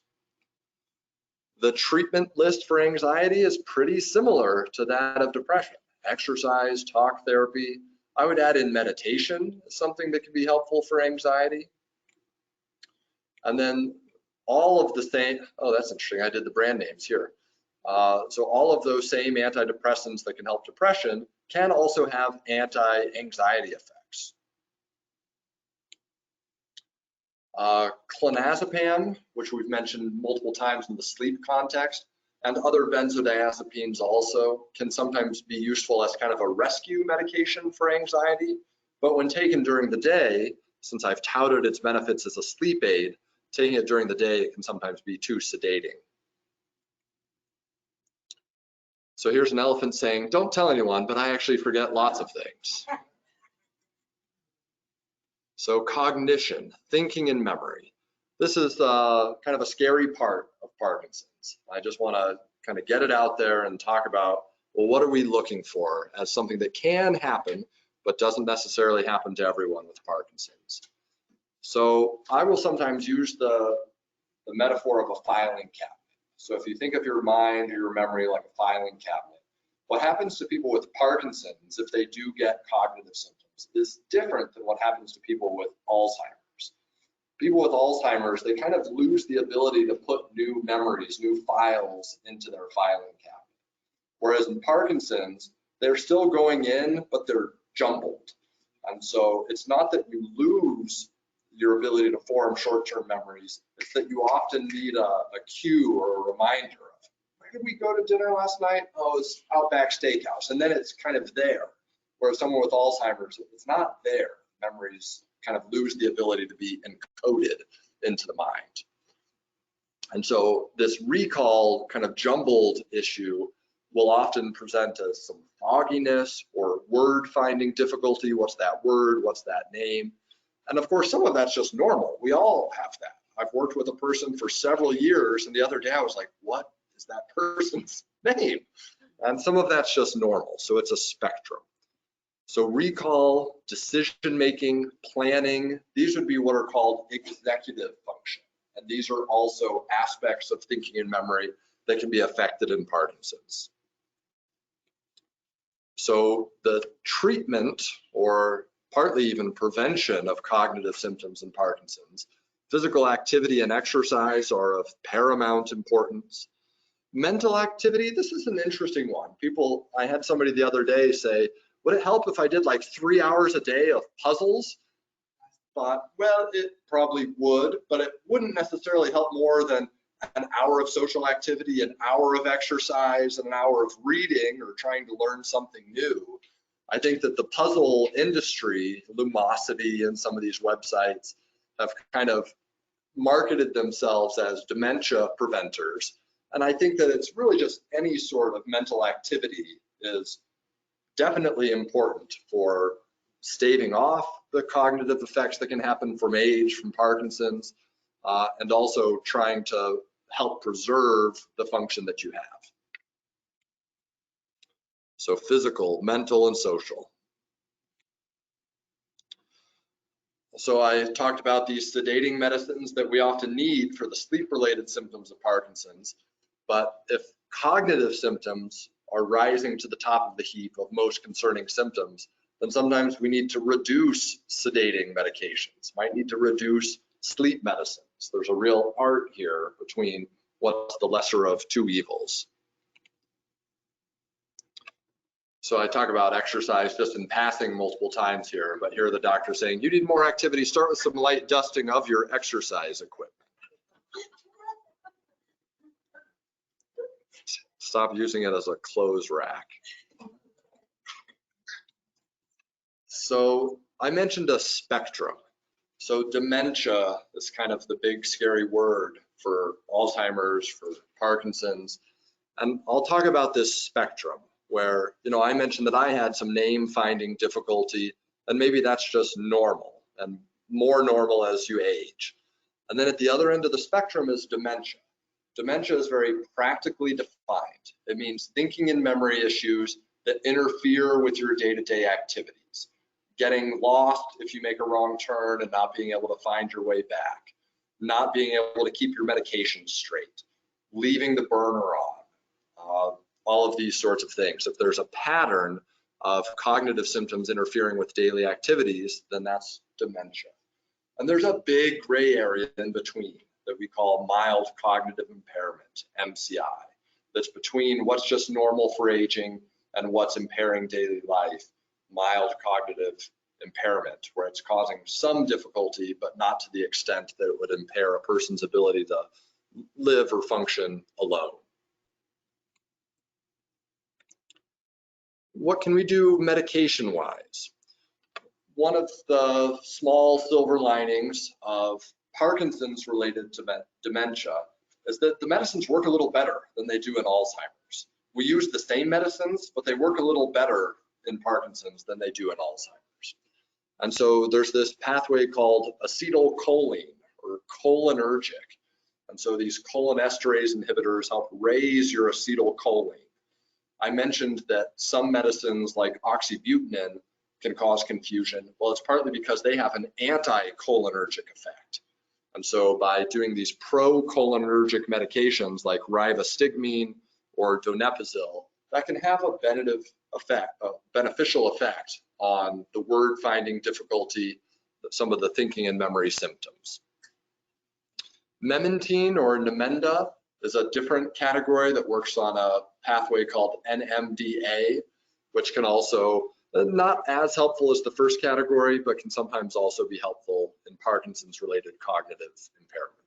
The treatment list for anxiety is pretty similar to that of depression. Exercise, talk therapy. I would add in meditation as something that can be helpful for anxiety. And then all of the same, oh, that's interesting, I did the brand names here. So all of those same antidepressants that can help depression can also have anti-anxiety effects. Clonazepam, which we've mentioned multiple times in the sleep context, and other benzodiazepines also can sometimes be useful as kind of a rescue medication for anxiety. But when taken during the day, since I've touted its benefits as a sleep aid, taking it during the day, it can sometimes be too sedating. So here's an elephant saying, don't tell anyone, but I actually forget lots of things. So cognition, thinking and memory. This is kind of a scary part of Parkinson's. I just want to kind of get it out there and talk about, well, what are we looking for as something that can happen, but doesn't necessarily happen to everyone with Parkinson's. So I will sometimes use the metaphor of a filing cabinet. So if you think of your mind or your memory like a filing cabinet, what happens to people with Parkinson's if they do get cognitive symptoms is different than what happens to people with Alzheimer's. People with Alzheimer's, they kind of lose the ability to put new memories, new files into their filing cabinet. Whereas in Parkinson's, they're still going in, but they're jumbled. And so it's not that you lose your ability to form short-term memories, it's that you often need a cue or a reminder of, where did we go to dinner last night? Oh, it's Outback Steakhouse. And then it's kind of there. Whereas someone with Alzheimer's, it's not there. Memories kind of lose the ability to be encoded into the mind. And so this recall kind of jumbled issue will often present as some fogginess or word finding difficulty. What's that word? What's that name? And of course, some of that's just normal. We all have that. I've worked with a person for several years, and the other day I was like, what is that person's name? And some of that's just normal. So it's a spectrum. So recall, decision-making, planning, these would be what are called executive function. And these are also aspects of thinking and memory that can be affected in Parkinson's. So the treatment, or partly even prevention, of cognitive symptoms in Parkinson's, physical activity and exercise are of paramount importance. Mental activity, this is an interesting one. I had somebody the other day say, would it help if I did like 3 hours a day of puzzles? I thought, well, it probably would, but it wouldn't necessarily help more than an hour of social activity, an hour of exercise, and an hour of reading or trying to learn something new. I think that the puzzle industry, Lumosity and some of these websites, have kind of marketed themselves as dementia preventers. And I think that it's really just any sort of mental activity is definitely important for staving off the cognitive effects that can happen from age, from Parkinson's, and also trying to help preserve the function that you have. So physical, mental, and social. So I talked about these sedating medicines that we often need for the sleep-related symptoms of Parkinson's, but if cognitive symptoms are rising to the top of the heap of most concerning symptoms, then sometimes we need to reduce sedating medications, might need to reduce sleep medicines. There's a real art here between what's the lesser of two evils. So I talk about exercise just in passing multiple times here, but here the doctor saying, you need more activity, start with some light dusting of your exercise equipment. Stop using it as a clothes rack. So I mentioned a spectrum. So dementia is kind of the big scary word for Alzheimer's, for Parkinson's. And I'll talk about this spectrum where, I mentioned that I had some name finding difficulty, and maybe that's just normal and more normal as you age. And then at the other end of the spectrum is dementia. Dementia is very practically defined. It means thinking and memory issues that interfere with your day-to-day activities. Getting lost if you make a wrong turn and not being able to find your way back. Not being able to keep your medication straight. Leaving the burner on. All of these sorts of things. If there's a pattern of cognitive symptoms interfering with daily activities, then that's dementia. And there's a big gray area in between that we call mild cognitive impairment, MCI. That's between what's just normal for aging and what's impairing daily life, mild cognitive impairment, where it's causing some difficulty, but not to the extent that it would impair a person's ability to live or function alone. What can we do medication-wise? One of the small silver linings of Parkinson's related to dementia is that the medicines work a little better than they do in Alzheimer's. We use the same medicines, but they work a little better in Parkinson's than they do in Alzheimer's. And so there's this pathway called acetylcholine or cholinergic. And so these cholinesterase inhibitors help raise your acetylcholine. I mentioned that some medicines like oxybutynin can cause confusion. Well, it's partly because they have an anti-cholinergic effect. And so by doing these pro-cholinergic medications like rivastigmine or donepezil, that can have a beneficial effect on the word finding difficulty, some of the thinking and memory symptoms. Memantine or Namenda is a different category that works on a pathway called NMDA, which can also, not as helpful as the first category, but can sometimes also be helpful in Parkinson's related cognitive impairment.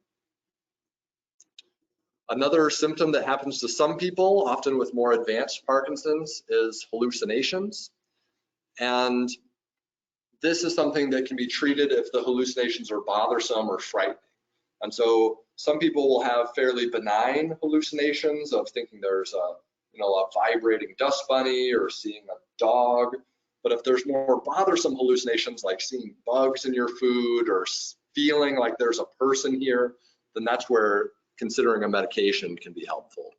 Another symptom that happens to some people, often with more advanced Parkinson's, is hallucinations. And this is something that can be treated if the hallucinations are bothersome or frightening. And so some people will have fairly benign hallucinations of thinking there's a vibrating dust bunny or seeing a dog. But if there's more bothersome hallucinations like seeing bugs in your food or feeling like there's a person here, then that's where considering a medication can be helpful.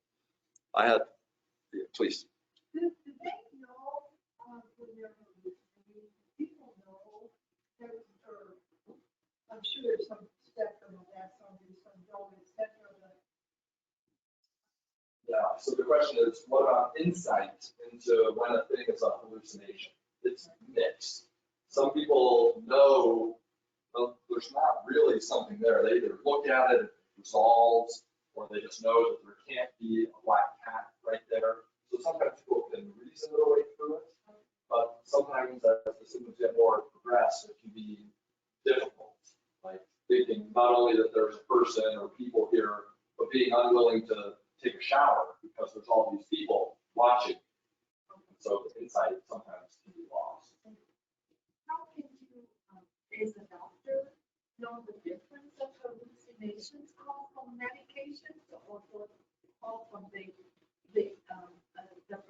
Please. Do they know when they're hallucinating? People know I'm sure there's some spectrum of that, some do, some don't, etc. Yeah, so the question is, what about insight into when a thing is a hallucination? It's mixed. Some people know there's not really something there. They either look at it, it resolves, or they just know that there can't be a black cat right there. So sometimes people can reason their way through it, but sometimes as the symptoms get more progressed, it can be difficult. Like thinking not only that there's a person or people here, but being unwilling to take a shower because there's all these people watching. So the insight sometimes can be lost. How can you, as a doctor, know the difference of hallucinations caused from medications or caused from the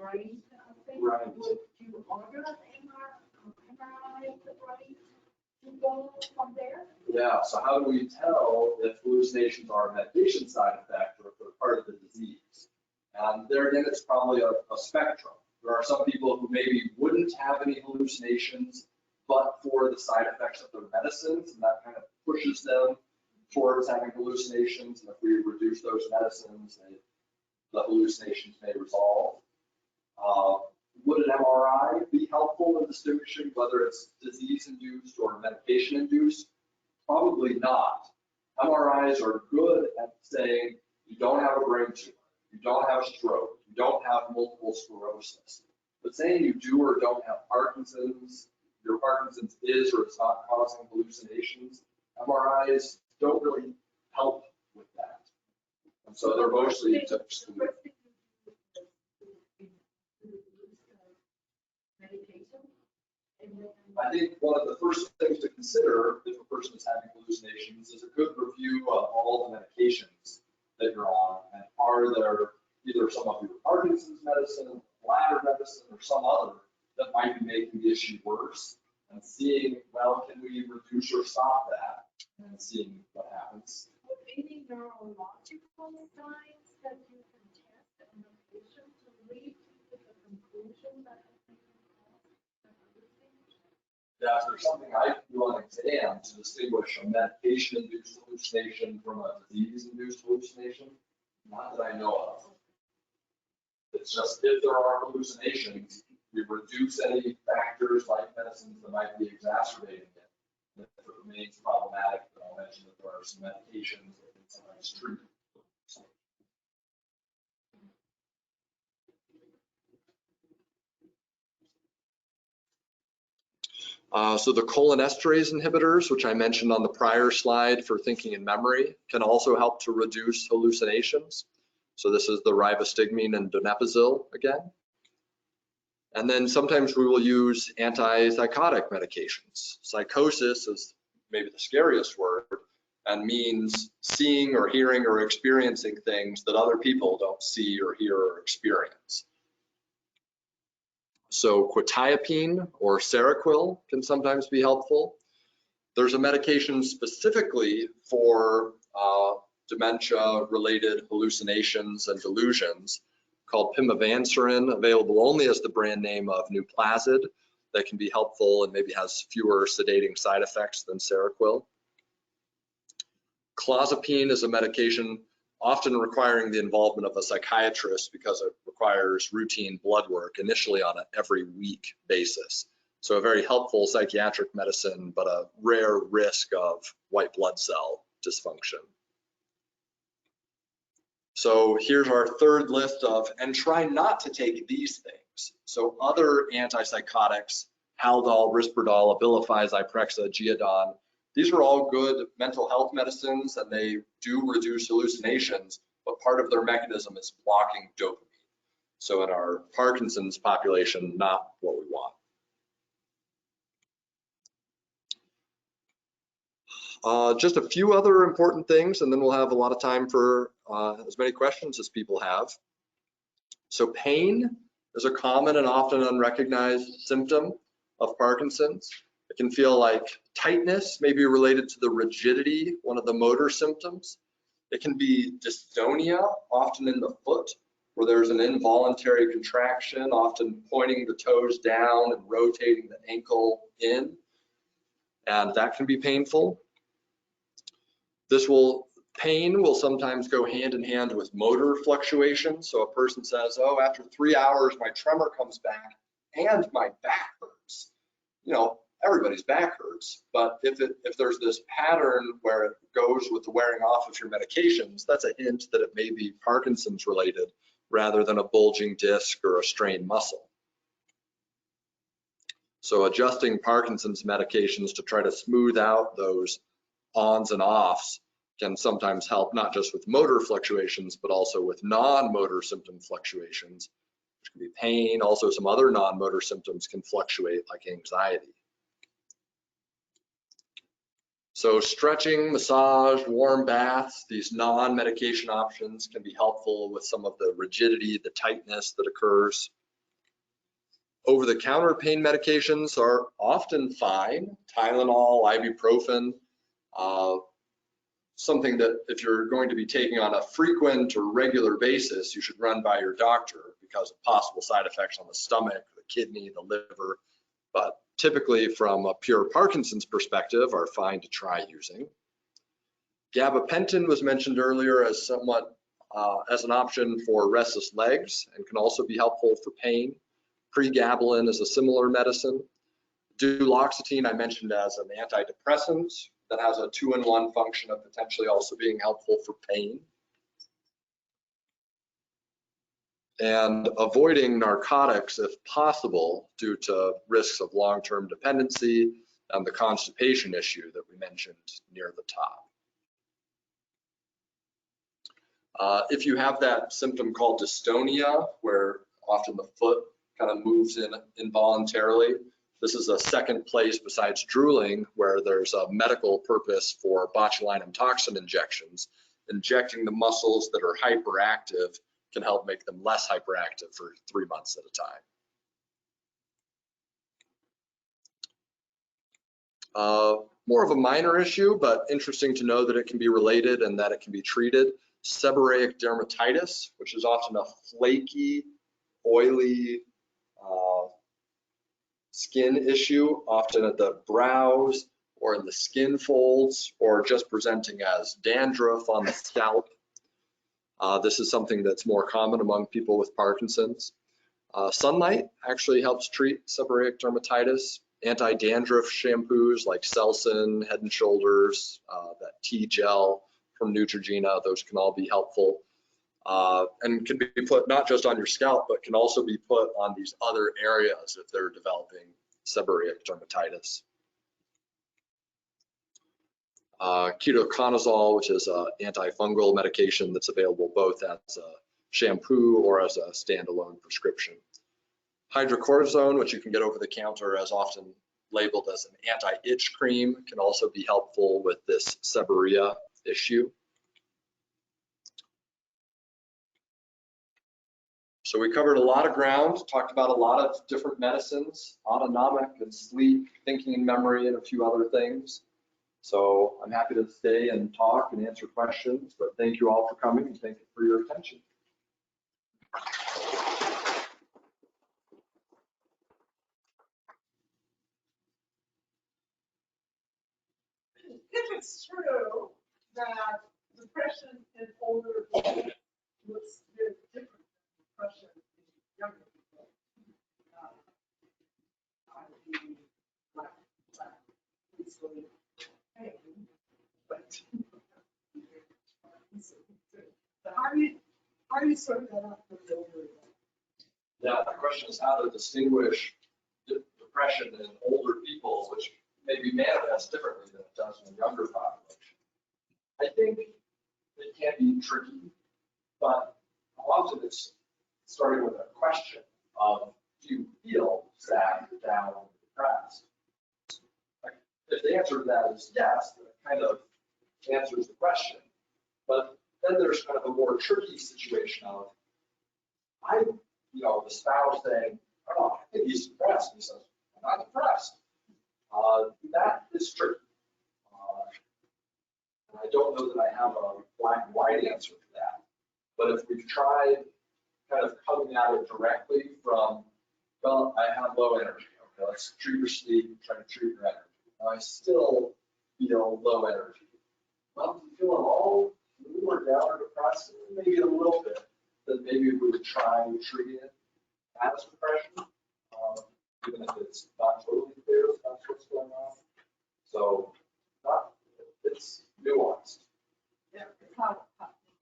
brain thing? Right. Would you order an MRI of the brain to go from there? Yeah, so how do we tell if hallucinations are a medication side effect or if they're part of the disease? There again, it's probably a spectrum. There are some people who maybe wouldn't have any hallucinations, but for the side effects of their medicines, and that kind of pushes them towards having hallucinations. And if we reduce those medicines, the hallucinations may resolve. Would an MRI be helpful in distinguishing whether it's disease-induced or medication-induced? Probably not. MRIs are good at saying you don't have a brain tumor, you don't have a stroke, you don't have multiple sclerosis. But saying you do or don't have Parkinson's, your Parkinson's is or is not causing hallucinations, MRIs don't really help with that. And so they're mostly to exclude. I think one of the first things to consider if a person is having hallucinations is a good review of all the medications that you're on, and are there either some of your Parkinson's medicine, bladder medicine, or some other that might be making the issue worse, and seeing, well, can we reduce or stop that, and seeing what happens. Any neurological signs that you can test on the patient to lead to the conclusion that Yeah, if there's something I can do on exam to distinguish a medication-induced hallucination from a disease-induced hallucination, not that I know of. It's just if there are hallucinations, we reduce any factors like medicines that might be exacerbating it. And if it remains problematic, then I'll mention that there are some medications that can sometimes treat. So the cholinesterase inhibitors, which I mentioned on the prior slide for thinking and memory, can also help to reduce hallucinations. So this is the rivastigmine and donepezil again. And then sometimes we will use antipsychotic medications. Psychosis is maybe the scariest word. and means seeing or hearing or experiencing things that other people don't see or hear or experience. So quetiapine or Seroquel can sometimes be helpful. There's a medication specifically for dementia-related hallucinations and delusions called pimavanserin, available only as the brand name of Nuplazid, that can be helpful and maybe has fewer sedating side effects than Seroquel. Clonazepam is a medication often requiring the involvement of a psychiatrist because it requires routine blood work, initially on an every week basis. So a very helpful psychiatric medicine, but a rare risk of white blood cell dysfunction. So here's our third list of, and try not to take these things. So other antipsychotics, Haldol, Risperdal, Abilify, Zyprexa, Geodon, these are all good mental health medicines and they do reduce hallucinations, but part of their mechanism is blocking dopamine. So in our Parkinson's population, not what we want. Just a few other important things, and then we'll have a lot of time for as many questions as people have. So pain is a common and often unrecognized symptom of Parkinson's. It can feel like tightness, maybe related to the rigidity, one of the motor symptoms. It can be dystonia, often in the foot, where there's an involuntary contraction, often pointing the toes down and rotating the ankle in, and that can be painful. Pain will sometimes go hand in hand with motor fluctuations. So a person says, oh, after 3 hours, my tremor comes back and my back hurts. You know, everybody's back hurts, but if there's this pattern where it goes with the wearing off of your medications, that's a hint that it may be Parkinson's related rather than a bulging disc or a strained muscle. So adjusting Parkinson's medications to try to smooth out those ons and offs can sometimes help, not just with motor fluctuations, but also with non-motor symptom fluctuations, which can be pain. Also, some other non-motor symptoms can fluctuate, like anxiety. So stretching, massage, warm baths, these non-medication options can be helpful with some of the rigidity, the tightness that occurs. Over-the-counter pain medications are often fine. Tylenol, ibuprofen, something that if you're going to be taking on a frequent or regular basis, you should run by your doctor because of possible side effects on the stomach, the kidney, the liver, but typically from a pure Parkinson's perspective are fine to try using. Gabapentin was mentioned earlier as somewhat as an option for restless legs and can also be helpful for pain. Pregabalin is a similar medicine. Duloxetine I mentioned as an antidepressant that has a 2-in-1 function of potentially also being helpful for pain. And avoiding narcotics if possible due to risks of long-term dependency and the constipation issue that we mentioned near the top. If you have that symptom called dystonia, where often the foot kind of moves in involuntarily, this is a second place besides drooling where there's a medical purpose for botulinum toxin injections. Injecting the muscles that are hyperactive can help make them less hyperactive for 3 months at a time. More of a minor issue, but interesting to know that it can be related and that it can be treated. Seborrheic dermatitis, which is often a flaky, oily skin issue, often at the brows or in the skin folds, or just presenting as dandruff on the scalp. This is something that's more common among people with Parkinson's. Sunlight actually helps treat seborrheic dermatitis. Anti-dandruff shampoos like Selsun, Head and Shoulders, that tea gel from Neutrogena, those can all be helpful. And can be put not just on your scalp, but can also be put on these other areas if they're developing seborrheic dermatitis. Ketoconazole, which is an antifungal medication that's available both as a shampoo or as a standalone prescription. Hydrocortisone, which you can get over the counter as often labeled as an anti-itch cream, can also be helpful with this seborrhea issue. So we covered a lot of ground, talked about a lot of different medicines, autonomic and sleep, thinking and memory, and a few other things. So I'm happy to stay and talk and answer questions, but thank you all for coming and thank you for your attention. If it's true that depression in older people looks very different than depression in younger people, i.e., black, easily pain, but how do you sort that out for the older? Yeah, the question is how to distinguish depression in older people, which maybe manifests differently than it does in the younger population. I think it can be tricky, but often it's starting with a question of, do you feel sad, down, depressed? Like, if the answer to that is yes, then it kind of answers the question. But then there's kind of a more tricky situation of, the spouse saying, oh, I think he's depressed. And he says, I'm not depressed. That is tricky. And I don't know that I have a black and white answer to that. But if we've tried kind of coming at it directly from, well, I have low energy. Okay, let's treat your sleep, try to treat your energy. I still feel low energy. Well, do you feel at all blue or down or depressed? Maybe a little bit. Then maybe we would try treating it as depression, even if it's not totally clear that's what's going on. So it's nuanced. Yeah, how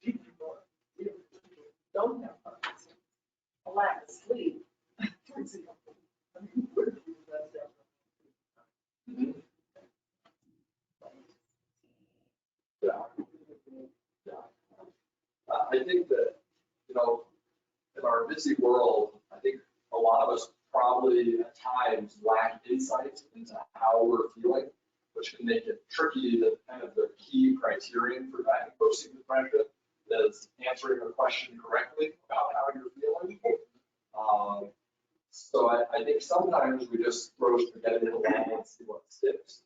people don't have Parkinson, a lack of sleep, for example. I mean, where do you do that? I think that, in our busy world, I think a lot of us probably at times lack insight into how we're feeling, which can make it tricky that kind of the key criterion for diagnosing depression is answering a question correctly about how you're feeling. So I think sometimes we just throw spaghetti at the wall and see what sticks.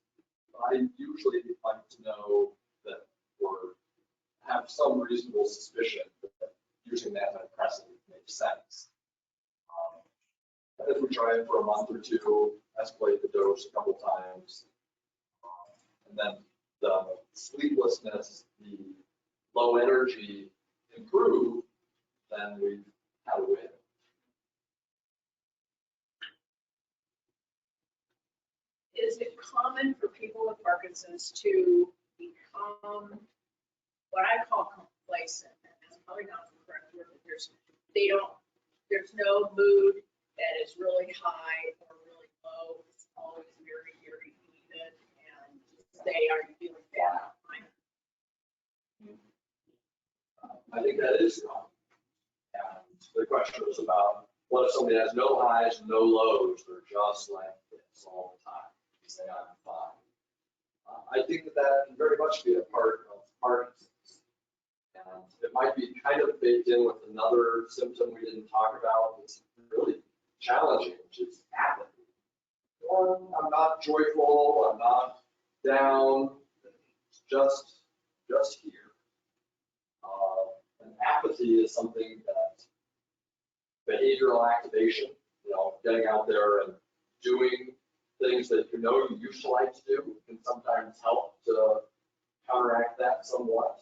I usually like to know that we're have some reasonable suspicion that using that antidepressant makes sense. And if we try it for a month or two, escalate the dose a couple times, and then the sleeplessness, the low energy improve, then we've had a win. Is it common for people with Parkinson's to become what I call complacent? And that's probably not the correct word. There's no mood that is really high or really low. It's always very, very even. And say, are you feeling bad? I think that is common. And the question was about what if somebody has no highs, no lows, they're just like this all the time. You say, I'm fine. I think that can very much be a part of Parkinson's. And it might be kind of baked in with another symptom we didn't talk about that's really challenging, which is apathy. I'm not joyful, I'm not down, it's just here. And apathy is something that behavioral activation, getting out there and doing things that you used to like to do can sometimes help to counteract that somewhat.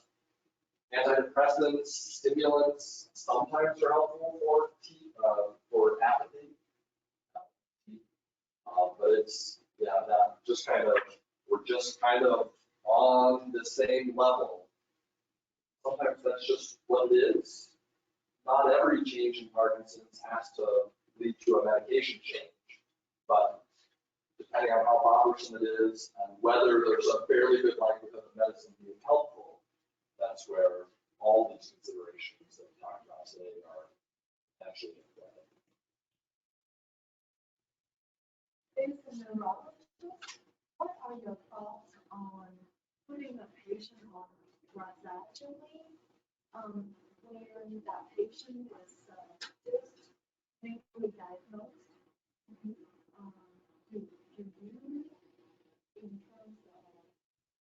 Antidepressants, stimulants sometimes are helpful for apathy. But it's, that just we're just kind of on the same level. Sometimes that's just what it is. Not every change in Parkinson's has to lead to a medication change, but depending on how bothersome it is and whether there's a fairly good likelihood of medicine being helpful, that's where all these considerations that we talked about today are actually in play. Is the neurologist What are your thoughts on putting a patient on Razagiline, when that patient is just newly diagnosed? Do you, in terms of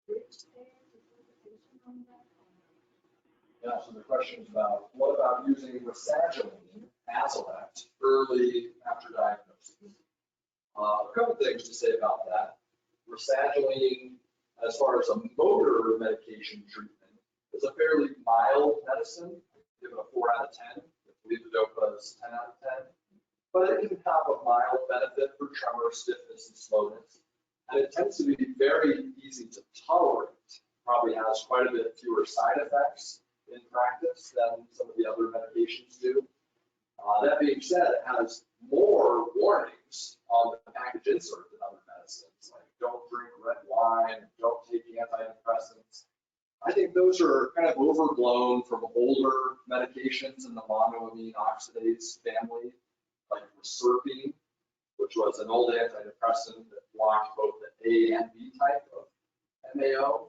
bridge there, to put the patient on that? Yeah, so the question is about, what about using Razagiline, Azilect, early after diagnosis? A couple things to say about that. Razagiline, as far as a motor medication treatment, is a fairly mild medicine. I give it a 4 out of 10. Levodopa is 10 out of 10. But it can have a mild benefit for tremor, stiffness, and slowness. And it tends to be very easy to tolerate. Probably has quite a bit fewer side effects in practice than some of the other medications do. That being said, it has more warnings on the package insert than other medicines, like don't drink red wine, don't take antidepressants. I think those are kind of overblown from older medications in the monoamine oxidase family, like Reserpine, which was an old antidepressant that blocked both the A and B type of MAO.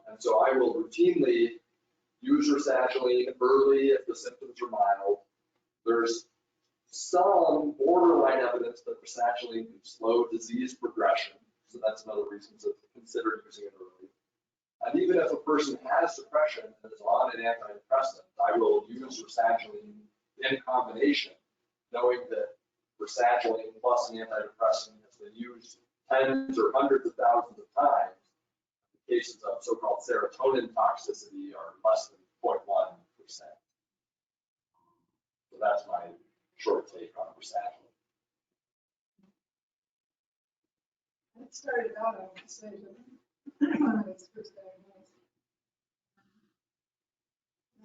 And so I will routinely use Razagiline early if the symptoms are mild. There's some borderline evidence that Razagiline can slow disease progression, so that's another reason to consider using it early. And even if a person has depression and is on an antidepressant, I will use Razagiline in combination, knowing that Razagiline plus an antidepressant has been used tens or hundreds of thousands of times. Cases of so-called serotonin toxicity are less than 0.1%. So that's my short take on Razagiline. It started out, I would say, when I was first diagnosed.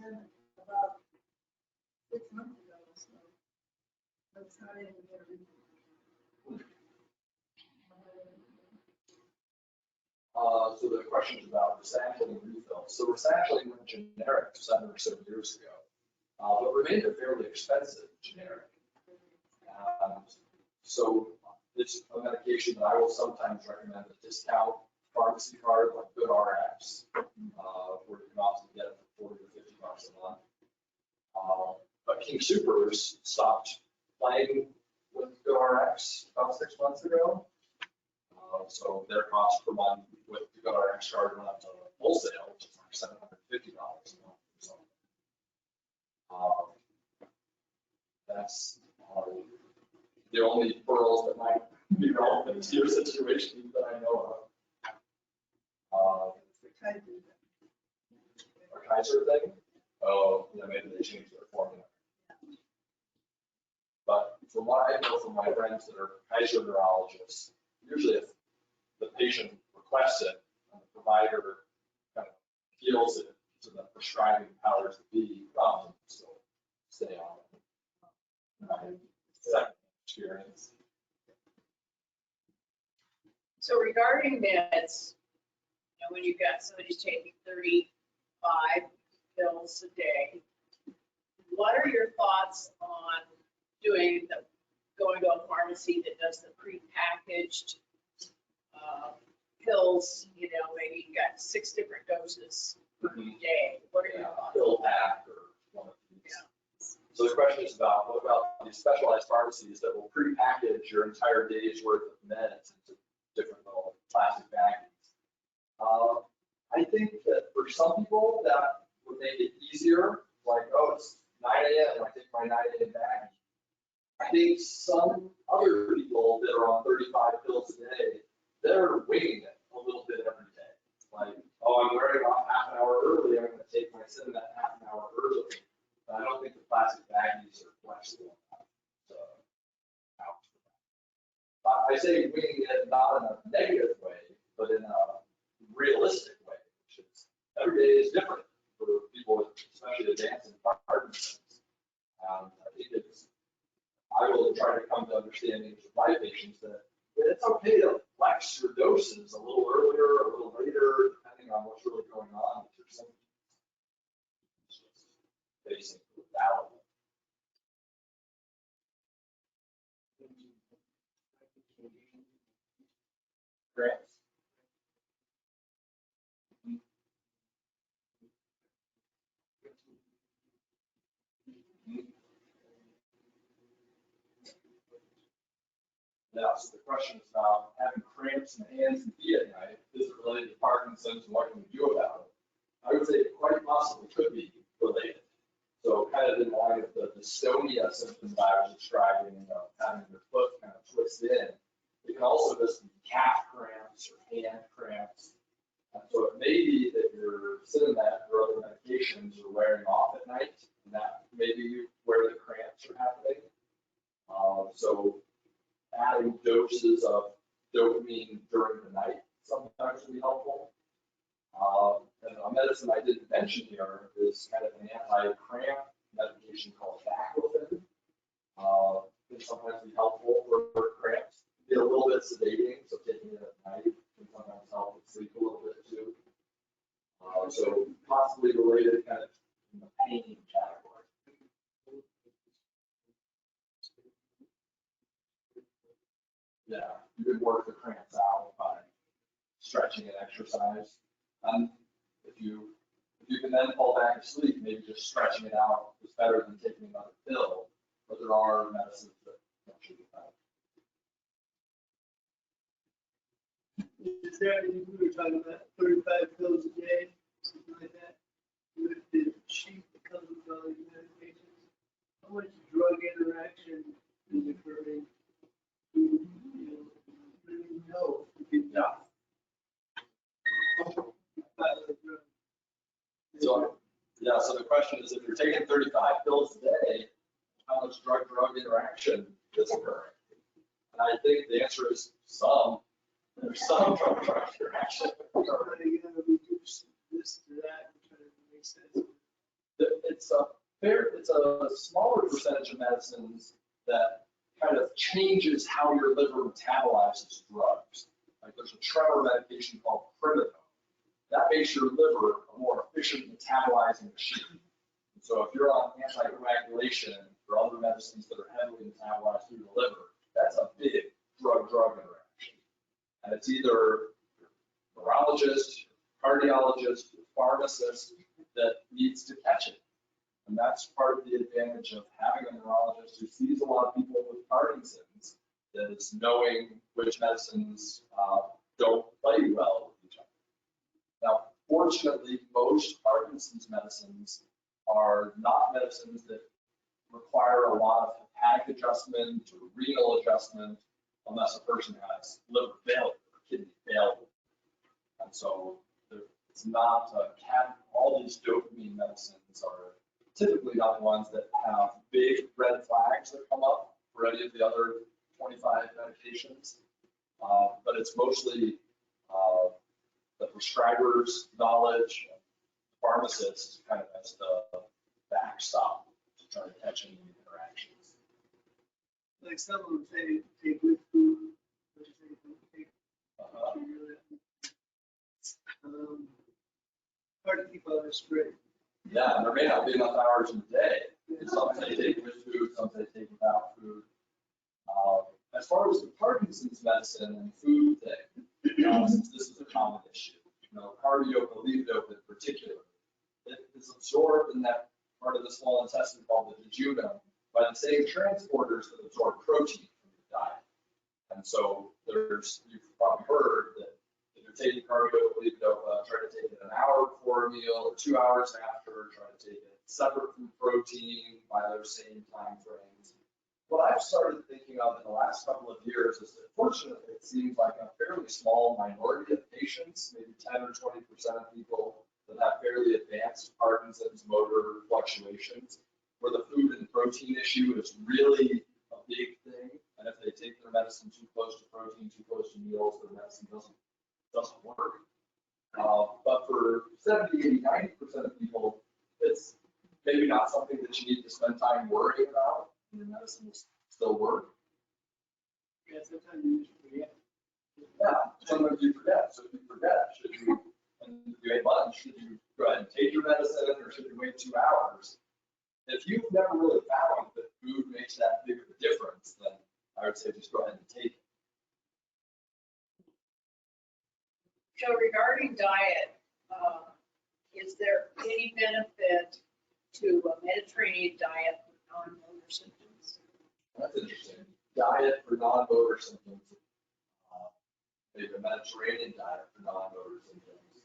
And about 6 months ago, so that's not even every. So the question is about Razagiline refills. So Razagiline went generic 7 or so years ago, but remained a fairly expensive generic. So it's a medication that I will sometimes recommend a discount pharmacy card like GoodRx, where you can often get it for 40 or 50 bucks a month. But King Soopers stopped playing with GoodRx about 6 months ago. So their cost per month with the GoodRx card went up to wholesale, which is like $750 a month. So that's the only pearls that might be relevant to your situation that I know of. Or Kaiser thing? Oh, yeah, maybe they changed their formula. But from what I know from my friends that are Kaiser neurologists, usually if the patient requests it and the provider kind of feels it to the prescribing powers that be, so stay on it. Second experience. So regarding meds, when you've got somebody taking 35 pills a day, what are your thoughts on going to a pharmacy that does the prepackaged pills? Maybe you got 6 different doses per day. What are your thoughts? Pill pack or one of these. Yeah. So the question is about, what about these specialized pharmacies that will prepackage your entire day's worth of meds into different little plastic baggies? I think that for some people that would make it easier, like, oh, it's 9 a.m. I take my 9 a.m. baggie. I think some other people that are on 35 pills a day, they're winging it a little bit every day. Like, oh, I'm wearing off half an hour early, I'm going to take my Cinnamon half an hour early. But I don't think the plastic baggies are flexible enough to account for that. I say winging it not in a negative way, but in a realistic way, which is every day is different for people with especially advanced Parkinson's. I think I will try to come to understandings with my patients that it's okay to flex your doses a little earlier, a little later, depending on what's really going on with your symptoms. It's just basically valid. cramps? Yeah, so the question is about having cramps in the hands and feet at night. Is it related to Parkinson's, and what can we do about it? I would say it quite possibly could be related. So kind of in line with the dystonia symptoms I was describing, having your foot kind of twist in. It can also just be calf cramps or hand cramps. And so it may be that your Cinemat or other medications are wearing off at night, and that may be where the cramps are happening. So adding doses of dopamine during the night sometimes can be helpful. And a medicine I didn't mention here is kind of an anti-cramp medication called Gabapentin. Can sometimes be helpful for cramps. Be a little bit sedating, so taking it at night can sometimes help with sleep a little bit too. So possibly related kind of in the pain category. Yeah, you could work the cramps out by stretching and exercise. If you can then fall back to sleep, maybe just stretching it out is better than taking another pill. But there are medicines that actually do that. Is there, we were talking about 35 pills a day, something like that. With the sheet that comes with all these medications, how much drug interaction is occurring? You really know if it's not. So the question is, if you're taking 35 pills a day, how much drug-drug interaction is occurring? And I think the answer is some. There's some drug-drug interaction. You gotta reduce this to that and try to make sense. It's a smaller percentage of medicines that kind of changes how your liver metabolizes drugs. Like there's a tremor medication called Midatron. That makes your liver a more efficient metabolizing machine. And so if you're on anticoagulation or other medicines that are heavily metabolized through the liver, that's a big drug-drug interaction. And it's either your neurologist, cardiologist, or pharmacist that needs to catch it. And that's part of the advantage of having a neurologist who sees a lot of people with Parkinson's, is knowing which medicines don't play well with each other. Now, fortunately, most Parkinson's medicines are not medicines that require a lot of hepatic adjustment or renal adjustment unless a person has liver failure or kidney failure. And so it's not all these dopamine medicines are typically not ones that have big red flags that come up for any of the other 25 medications. But it's mostly the prescriber's knowledge, pharmacists kind of as the backstop to try to catch any interactions. Like some of them say take with food, which they don't take. Hard to keep on straight. Yeah, and there may not be enough hours in the day. Some say take with food, some say take without food. As far as the Parkinson's medicine and food thing, since this is a common issue, carbidopa, levodopa in particular, it is absorbed in that part of the small intestine called the jejunum by the same transporters that absorb protein from your diet. And so you've probably heard that if you're taking carbidopa, levodopa, try to take it an hour before a meal or 2 hours after, try to take it separate from protein by those same time frames. What I've started thinking of in the last couple of years is that fortunately it seems like a fairly small minority of patients, maybe 10 or 20% of people that have fairly advanced Parkinson's motor fluctuations, where the food and protein issue is really a big thing. And if they take their medicine too close to protein, too close to meals, their medicine doesn't work. But for 70, 80, 90% of people, it's maybe not something that you need to spend time worrying about. Your medicine will still work. Yeah, sometimes you just forget. Yeah, sometimes you forget. So if you forget, and if you ate lunch, should you go ahead and take your medicine or should you wait 2 hours? If you've never really found that food makes that big of a difference, then I would say just go ahead and take it. So regarding diet, is there any benefit to a Mediterranean diet for non-motor symptoms? That's interesting. Diet for non-motor symptoms. Maybe a Mediterranean diet for non-motor symptoms.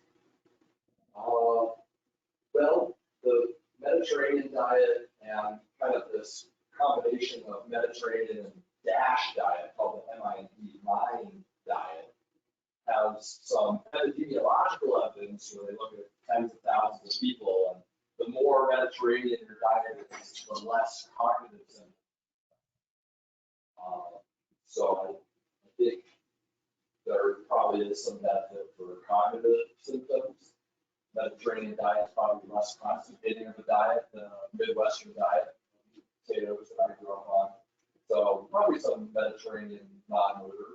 Well, the Mediterranean diet and kind of this combination of Mediterranean and DASH diet called the MIND diet has some epidemiological evidence where they look at tens of thousands of people, and the more Mediterranean your diet is, the less cognitive symptoms. So I think there probably is some benefit for cognitive symptoms. Mediterranean diet is probably less constipating of a diet than a Midwestern diet, potatoes that I grew up on. So probably some Mediterranean non-motor